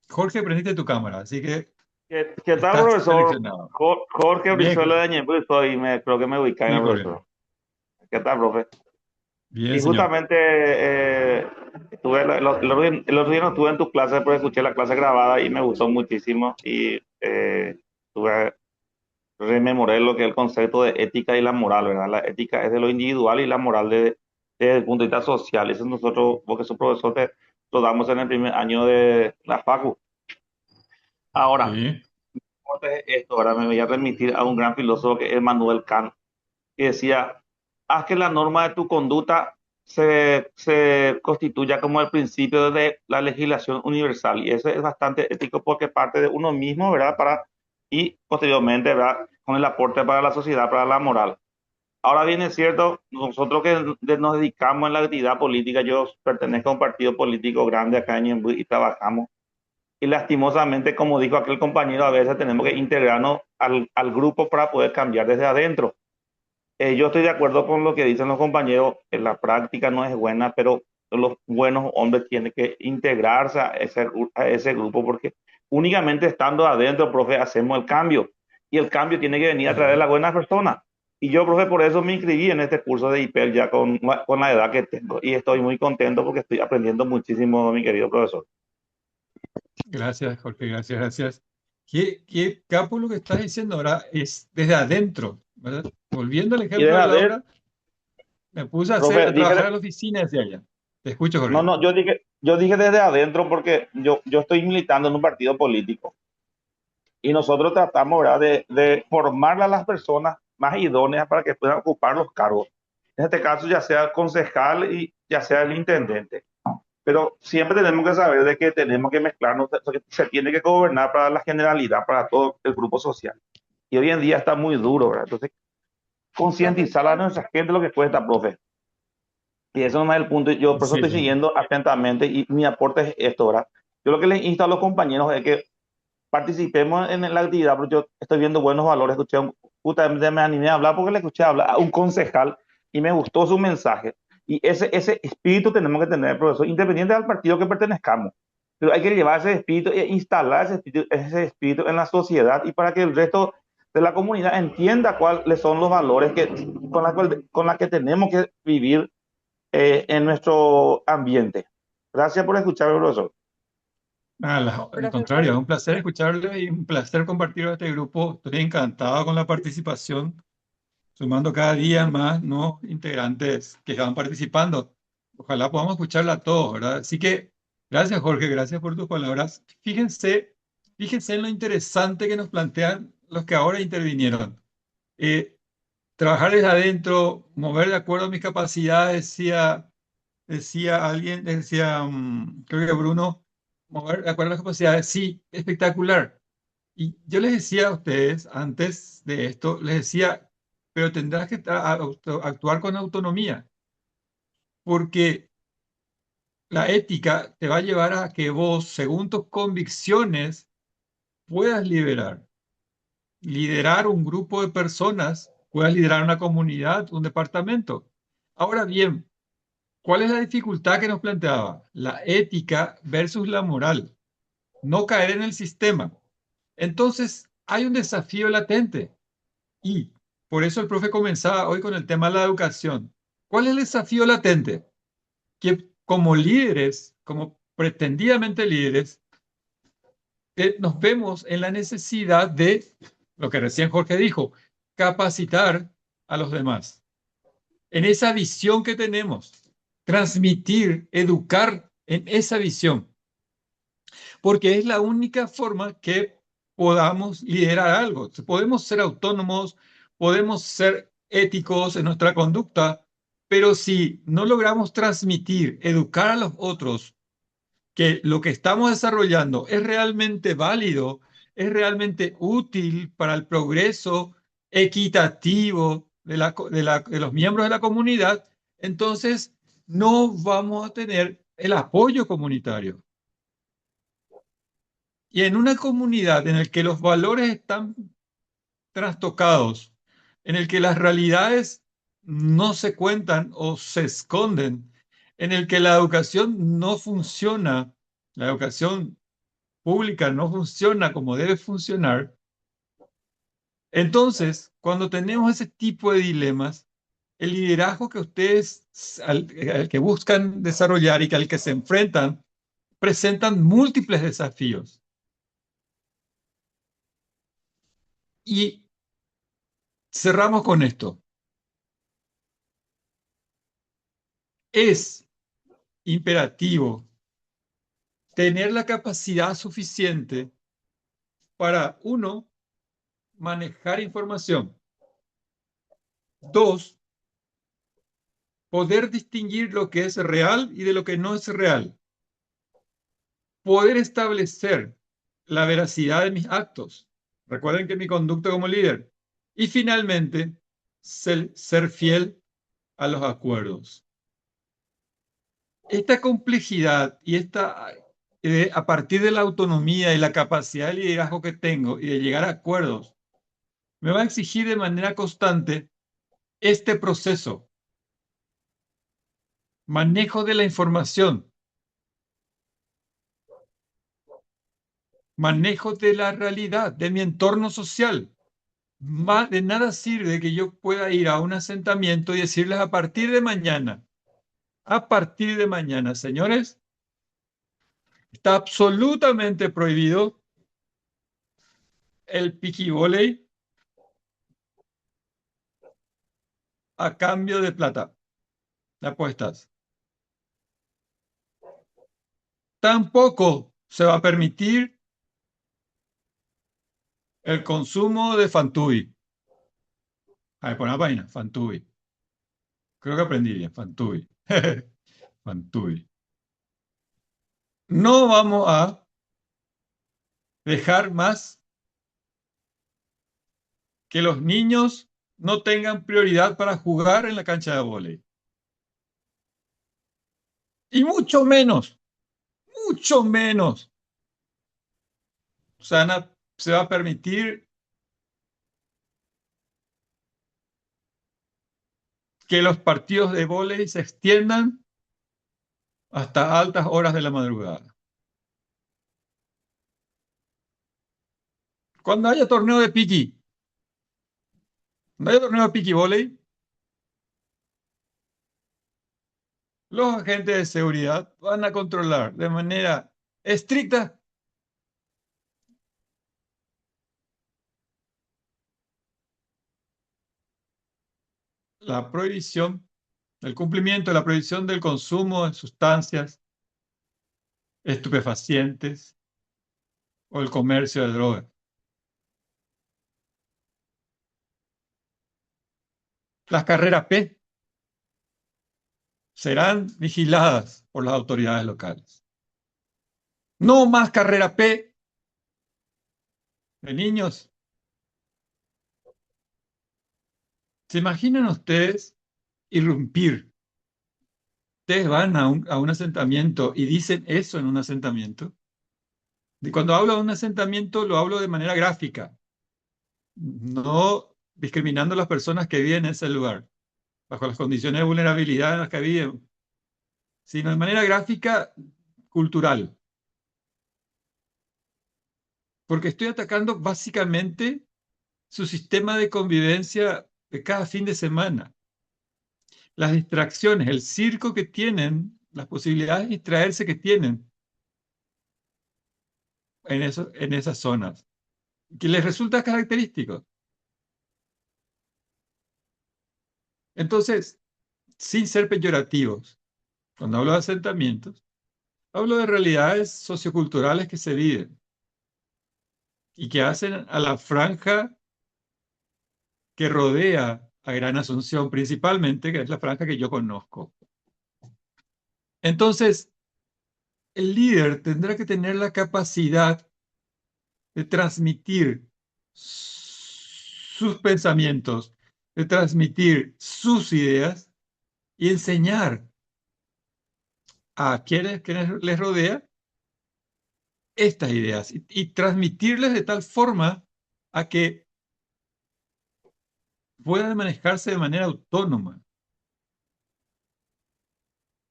Jorge, prendiste tu cámara, así que ¿Qué tal, estás profesor? seleccionado. Jorge Bien, Brizuela Jorge. de Ñembucco y creo que me ubicé en el Sí, Jorge. profesor. ¿Qué tal, profe? Bien, Y señor. justamente estuve, el otro día no estuve en tu clase, pero escuché la clase grabada y me gustó muchísimo y rememoré lo que es el concepto de ética y la moral, ¿verdad? La ética es de lo individual y la moral desde el punto de vista social. Eso nosotros, porque su profesor lo damos en el primer año de la facu. Ahora, Sí. esto, ahora me voy a remitir a un gran filósofo que es Emmanuel Kant, que decía, haz que la norma de tu conducta se constituya como el principio de la legislación universal. Y eso es bastante ético porque parte de uno mismo, ¿verdad? Y posteriormente, ¿verdad? Con el aporte para la sociedad, para la moral. Ahora bien, es cierto, nosotros que nos dedicamos en la actividad política, yo pertenezco a un partido político grande acá en Ñemby y trabajamos. Y lastimosamente, como dijo aquel compañero, a veces tenemos que integrarnos al grupo para poder cambiar desde adentro. Yo estoy de acuerdo con lo que dicen los compañeros, en la práctica no es buena, pero los buenos hombres tienen que integrarse a ese grupo porque únicamente estando adentro, profe, hacemos el cambio. Y el cambio tiene que venir a través de las buenas personas. Y yo, profe, por eso me inscribí en este curso de IPEL ya con la edad que tengo. Y estoy muy contento porque estoy aprendiendo muchísimo, mi querido profesor. Gracias, Jorge, gracias. Qué capo lo que estás diciendo ahora es desde adentro, ¿verdad? Volviendo al Y ejemplo desde de adentro, Laura, me puse a profe, trabajar a la oficina desde allá. Te escucho, Jorge. no, yo dije desde adentro porque yo estoy militando en un partido político y nosotros tratamos, ¿verdad? de formar a las personas más idóneas para que puedan ocupar los cargos. En este caso, ya sea el concejal y ya sea el intendente. Pero siempre tenemos que saber de que tenemos que mezclarnos, que se tiene que gobernar para la generalidad, para todo el grupo social. Y hoy en día está muy duro, ¿verdad? Entonces, concientizar a nuestra gente lo que cuesta, profe. Y eso no es el punto. Yo por eso estoy Sí. siguiendo atentamente y mi aporte es esto, ¿verdad? Yo lo que les insto a los compañeros es que participemos en la actividad, porque yo estoy viendo buenos valores. Justamente me animé a hablar porque le escuché hablar a un concejal y me gustó su mensaje. Y ese espíritu tenemos que tener, profesor, independiente del partido que pertenezcamos. Pero hay que llevar ese espíritu e instalar ese espíritu en la sociedad y para que el resto de la comunidad entienda cuáles son los valores con la que tenemos que vivir en nuestro ambiente. Gracias por escuchar, profesor. Al contrario, es un placer escucharle y un placer compartir este grupo. Estoy encantado con la participación, sumando cada día más nuevos integrantes que van participando. Ojalá podamos escucharla a todos, ¿verdad? Así que gracias, Jorge, gracias por tus palabras. Fíjense en lo interesante que nos plantean los que ahora intervinieron. Eh, trabajar desde adentro, mover de acuerdo a mis capacidades, decía alguien, decía, creo que Bruno, mover de acuerdo a las capacidades, sí, espectacular. Y yo les decía a ustedes, antes de esto, les decía, pero tendrás que actuar con autonomía, porque la ética te va a llevar a que vos, según tus convicciones, puedas liderar un grupo de personas, puedas liderar una comunidad, un departamento. Ahora bien, ¿cuál es la dificultad que nos planteaba? La ética versus la moral, no caer en el sistema. Entonces, hay un desafío latente y por eso el profe comenzaba hoy con el tema de la educación. ¿Cuál es el desafío latente? Que como líderes, como pretendidamente líderes, nos vemos en la necesidad de, lo que recién Jorge dijo, capacitar a los demás. En esa visión que tenemos, transmitir, educar en esa visión, porque es la única forma que podamos liderar algo. Podemos ser autónomos, podemos ser éticos en nuestra conducta, pero si no logramos transmitir, educar a los otros, que lo que estamos desarrollando es realmente válido, es realmente útil para el progreso equitativo de los miembros de la comunidad, entonces no vamos a tener el apoyo comunitario. Y en una comunidad en la que los valores están trastocados, en el que las realidades no se cuentan o se esconden, en el que la educación no funciona, la educación pública no funciona como debe funcionar, entonces, cuando tenemos ese tipo de dilemas, el liderazgo que ustedes, al que buscan desarrollar y que al que se enfrentan, presentan múltiples desafíos. Y cerramos con esto. Es imperativo tener la capacidad suficiente para, uno, manejar información. Dos, poder distinguir lo que es real y de lo que no es real. Poder establecer la veracidad de mis actos. Recuerden que mi conducta como líder. Y finalmente, ser fiel a los acuerdos. Esta complejidad y a partir de la autonomía y la capacidad de liderazgo que tengo y de llegar a acuerdos, me va a exigir de manera constante este proceso. Manejo de la información. Manejo de la realidad, de mi entorno social. De nada sirve que yo pueda ir a un asentamiento y decirles a partir de mañana, señores, está absolutamente prohibido el piquivóley a cambio de plata, de apuestas. Tampoco se va a permitir el consumo de Fantubi. A ver, pon la página, Fantubi. Creo que aprendí bien, Fantubi. Fantubi. No vamos a dejar más que los niños no tengan prioridad para jugar en la cancha de vóley. Y mucho menos se va a permitir que los partidos de vóley se extiendan hasta altas horas de la madrugada. Cuando haya torneo de piqui, vóley, los agentes de seguridad van a controlar de manera estricta la prohibición, el cumplimiento de la prohibición del consumo de sustancias estupefacientes o el comercio de drogas. Las carreras P serán vigiladas por las autoridades locales. No más carrera P de niños. ¿Se imaginan ustedes irrumpir? Ustedes van a un asentamiento y dicen eso en un asentamiento. Y cuando hablo de un asentamiento, lo hablo de manera gráfica, no discriminando a las personas que viven en ese lugar, bajo las condiciones de vulnerabilidad en las que viven, sino de manera gráfica, cultural. Porque estoy atacando básicamente su sistema de convivencia de cada fin de semana. Las distracciones, el circo que tienen, las posibilidades de distraerse que tienen en esas zonas, que les resulta característico. Entonces, sin ser peyorativos, cuando hablo de asentamientos, hablo de realidades socioculturales que se viven y que hacen a la franja que rodea a Gran Asunción principalmente, que es la franja que yo conozco. Entonces, el líder tendrá que tener la capacidad de transmitir sus pensamientos, de transmitir sus ideas y enseñar a quienes les rodea estas ideas y transmitirles de tal forma a que puedan manejarse de manera autónoma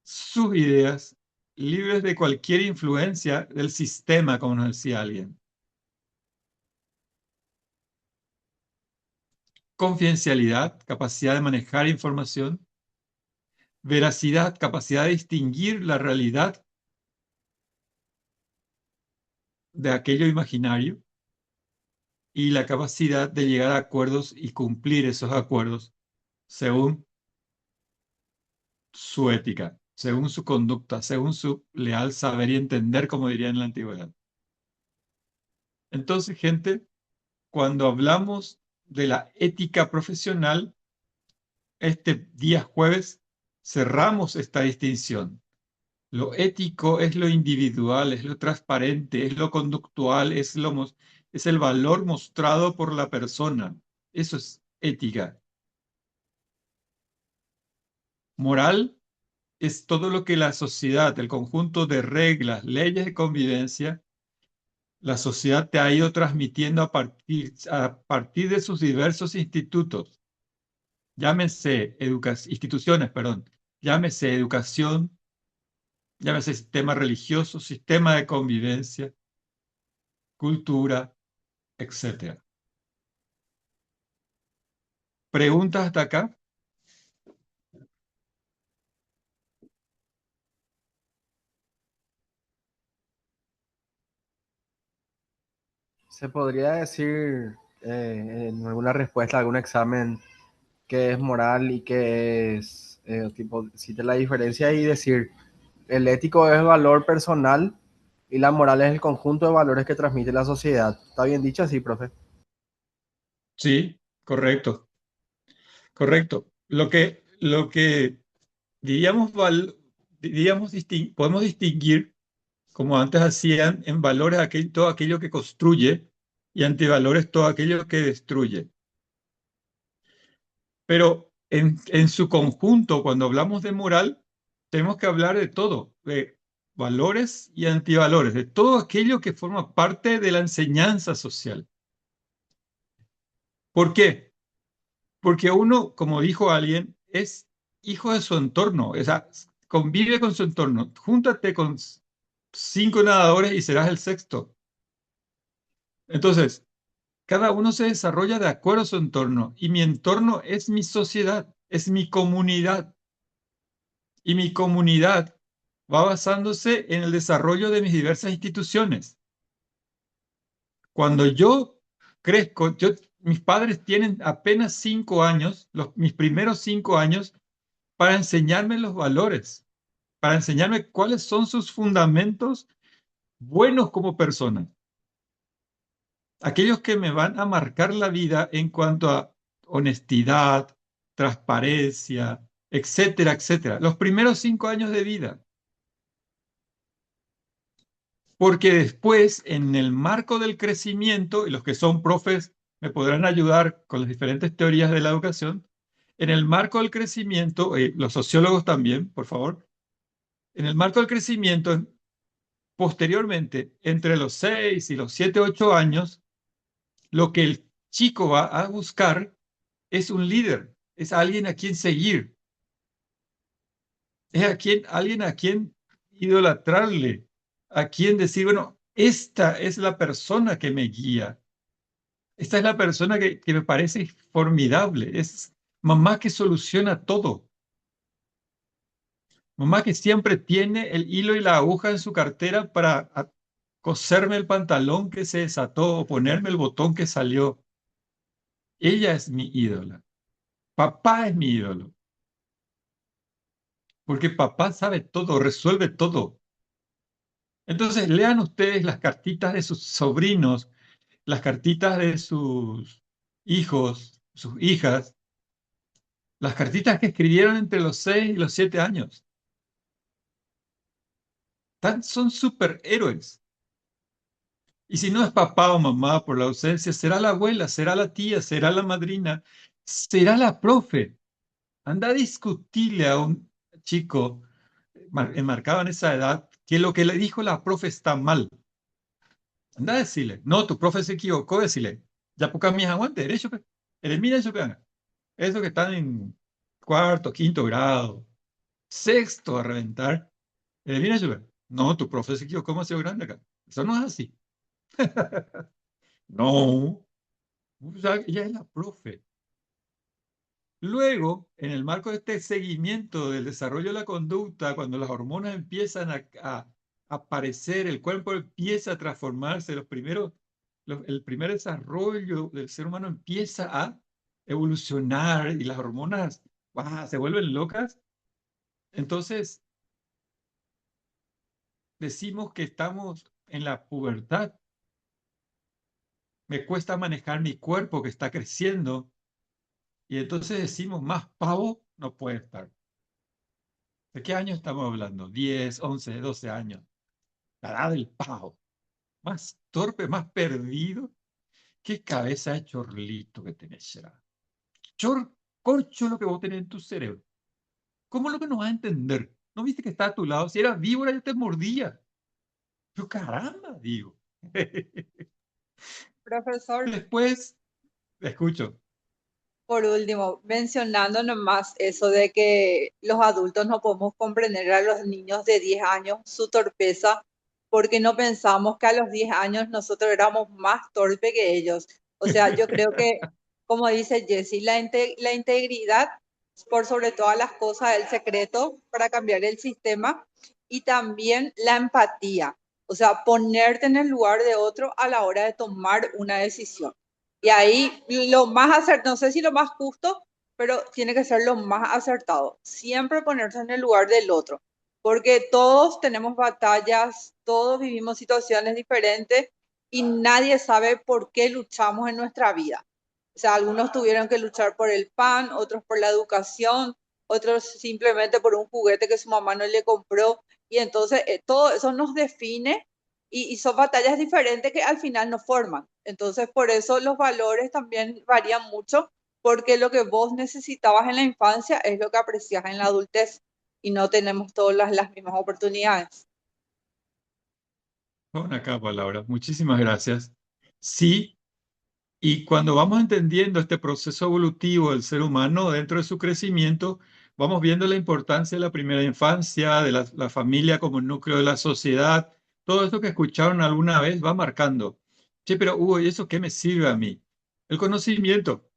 sus ideas, libres de cualquier influencia del sistema, como nos decía alguien. Confidencialidad, capacidad de manejar información. Veracidad, capacidad de distinguir la realidad de aquello imaginario. Y la capacidad de llegar a acuerdos y cumplir esos acuerdos según su ética, según su conducta, según su leal saber y entender, como dirían en la antigüedad. Entonces, gente, cuando hablamos de la ética profesional, este día jueves cerramos esta distinción. Lo ético es lo individual, es lo transparente, es lo conductual, es el valor mostrado por la persona. Eso es ética. Moral es todo lo que la sociedad, el conjunto de reglas, leyes de convivencia, la sociedad te ha ido transmitiendo a partir de sus diversos institutos. Llámese instituciones, llámese educación, llámese sistema religioso, sistema de convivencia, cultura, etc. ¿Preguntas hasta acá? ¿Se podría decir en alguna respuesta a algún examen qué es moral y qué es, decirte la diferencia y decir, el ético es valor personal y la moral es el conjunto de valores que transmite la sociedad? ¿Está bien dicho así, profe? Sí, correcto. Correcto. Lo que diríamos, podemos distinguir, como antes hacían, en valores todo aquello que construye y antivalores todo aquello que destruye. Pero en su conjunto, cuando hablamos de moral, tenemos que hablar de todo, de valores y antivalores, de todo aquello que forma parte de la enseñanza social. ¿Por qué? Porque uno, como dijo alguien, es hijo de su entorno, o sea, convive con su entorno. Júntate con 5 nadadores y serás el sexto. Entonces, cada uno se desarrolla de acuerdo a su entorno y mi entorno es mi sociedad, es mi comunidad. Y mi comunidad va basándose en el desarrollo de mis diversas instituciones. Cuando yo crezco, mis padres tienen apenas 5 años, mis primeros 5 años, para enseñarme los valores, para enseñarme cuáles son sus fundamentos buenos como persona. Aquellos que me van a marcar la vida en cuanto a honestidad, transparencia, etcétera, etcétera. Los primeros 5 años de vida. Porque después, en el marco del crecimiento, y los que son profes me podrán ayudar con las diferentes teorías de la educación, en el marco del crecimiento, los sociólogos también, por favor, en el marco del crecimiento, posteriormente, entre los 6 y los 7, 8 años, lo que el chico va a buscar es un líder, es alguien a quien seguir, es alguien a quien idolatrarle, a quien decir, bueno, esta es la persona que me guía, esta es la persona que me parece formidable, es mamá que soluciona todo, mamá que siempre tiene el hilo y la aguja en su cartera para coserme el pantalón que se desató o ponerme el botón que salió. Ella es mi ídola. Papá es mi ídolo. Porque papá sabe todo, resuelve todo. Entonces, lean ustedes las cartitas de sus sobrinos, las cartitas de sus hijos, sus hijas, las cartitas que escribieron entre los 6 y los 7 años. Son superhéroes. Y si no es papá o mamá por la ausencia, será la abuela, será la tía, será la madrina, será la profe. Anda a discutirle a un chico enmarcado en esa edad que lo que le dijo la profe está mal. Anda a decirle, no, tu profe se equivocó, decirle, ya poca mis aguante, derecho, elimina eso que hagan. Eso que están en cuarto, quinto grado, sexto a reventar, elimina eso. No, tu profe se equivocó, hemos sido grande acá. Eso no es así. No, o sea, ella es la profe. Luego, en el marco de este seguimiento del desarrollo de la conducta, cuando las hormonas empiezan a aparecer, el cuerpo empieza a transformarse, el primer desarrollo del ser humano empieza a evolucionar y las hormonas se vuelven locas, entonces decimos que estamos en la pubertad. Me cuesta manejar mi cuerpo que está creciendo. Y entonces decimos, más pavo no puede estar. ¿De qué años estamos hablando? 10, 11, 12 años. La edad del pavo. Más torpe, más perdido. ¿Qué cabeza de chorlito que tenés, será? Corcho lo que vos tenés en tu cerebro. ¿Cómo lo que no vas a entender? ¿No viste que está a tu lado? Si eras víbora, yo te mordía. Yo, caramba, digo. Profesor, Después, escucho. por último, mencionando nomás eso de que los adultos no podemos comprender a los niños de 10 años su torpeza porque no pensamos que a los 10 años nosotros éramos más torpe que ellos. O sea, yo creo que, como dice Jessie, la integridad por sobre todas las cosas, el secreto para cambiar el sistema y también la empatía. O sea, ponerte en el lugar de otro a la hora de tomar una decisión. Y ahí lo más acertado, no sé si lo más justo, pero tiene que ser lo más acertado. Siempre ponerse en el lugar del otro, porque todos tenemos batallas, todos vivimos situaciones diferentes y nadie sabe por qué luchamos en nuestra vida. O sea, algunos tuvieron que luchar por el pan, otros por la educación, otros simplemente por un juguete que su mamá no le compró. Y entonces todo eso nos define y son batallas diferentes que al final nos forman. Entonces, por eso los valores también varían mucho, porque lo que vos necesitabas en la infancia es lo que aprecias en la adultez y no tenemos todas las mismas oportunidades. Bueno, acá, palabra. Muchísimas gracias. Sí, y cuando vamos entendiendo este proceso evolutivo del ser humano dentro de su crecimiento, vamos viendo la importancia de la primera infancia, de la familia como núcleo de la sociedad. Todo esto que escucharon alguna vez va marcando. Che, pero Hugo, ¿y eso qué me sirve a mí? El conocimiento,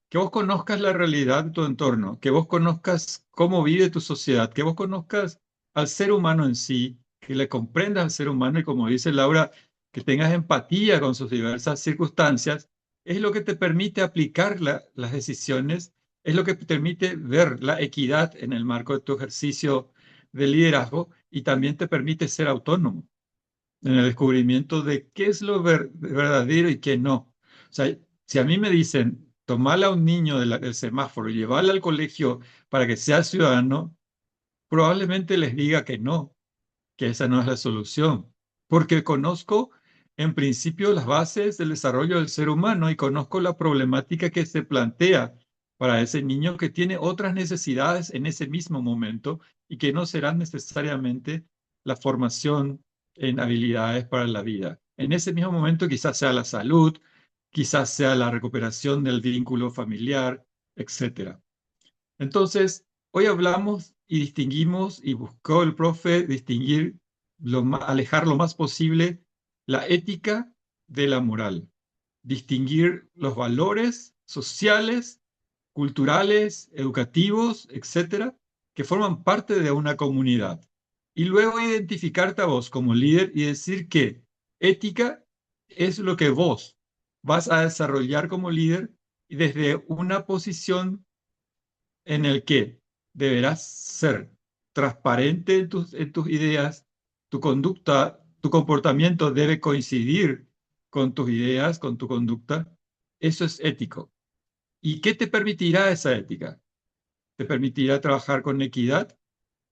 que vos conozcas la realidad de tu entorno, que vos conozcas cómo vive tu sociedad, que vos conozcas al ser humano en sí, que le comprendas al ser humano y como dice Laura, que tengas empatía con sus diversas circunstancias, es lo que te permite aplicar las decisiones, es lo que te permite ver la equidad en el marco de tu ejercicio de liderazgo y también te permite ser autónomo en el descubrimiento de qué es lo verdadero y qué no. O sea, si a mí me dicen, tomarle a un niño del semáforo y llevarle al colegio para que sea ciudadano, probablemente les diga que esa no es la solución, porque conozco en principio las bases del desarrollo del ser humano y conozco la problemática que se plantea para ese niño que tiene otras necesidades en ese mismo momento y que no serán necesariamente la formación en habilidades para la vida. En ese mismo momento quizás sea la salud, quizás sea la recuperación del vínculo familiar, etcétera. Entonces, hoy hablamos y distinguimos, y buscó el profe distinguir, alejar lo más posible la ética de la moral, distinguir los valores sociales, culturales, educativos, etcétera, que forman parte de una comunidad. Y luego identificarte a vos como líder y decir que ética es lo que vos vas a desarrollar como líder y desde una posición en el que deberás ser transparente en tus ideas, tu conducta, tu comportamiento debe coincidir con tus ideas, con tu conducta. Eso es ético. ¿Y qué te permitirá esa ética? Te permitirá trabajar con equidad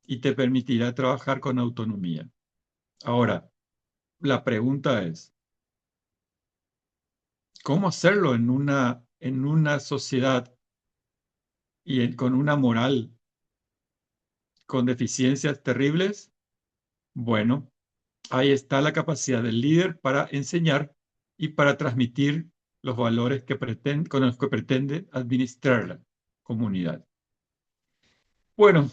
y te permitirá trabajar con autonomía. Ahora, la pregunta es, ¿cómo hacerlo en una sociedad y con una moral con deficiencias terribles? Bueno, ahí está la capacidad del líder para enseñar y para transmitir los valores con los que pretende administrar la comunidad. Bueno,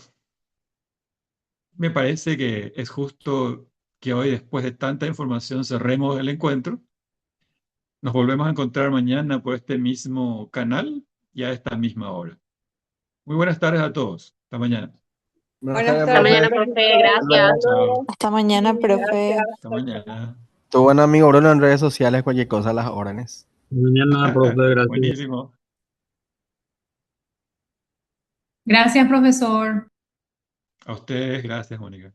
me parece que es justo que hoy, después de tanta información, cerremos el encuentro. Nos volvemos a encontrar mañana por este mismo canal y a esta misma hora. Muy buenas tardes a todos. Hasta mañana. Buenas Buenas tardes, Hasta tardes, mañana, profe. profe. profesor. Gracias. Chao. Hasta mañana, profe. Gracias. Hasta mañana. Tu buen amigo Bruno en redes sociales, cualquier cosa, a las órdenes. Mañana, profe, gracias. Buenísimo. Gracias, profesor. A ustedes, gracias, Mónica.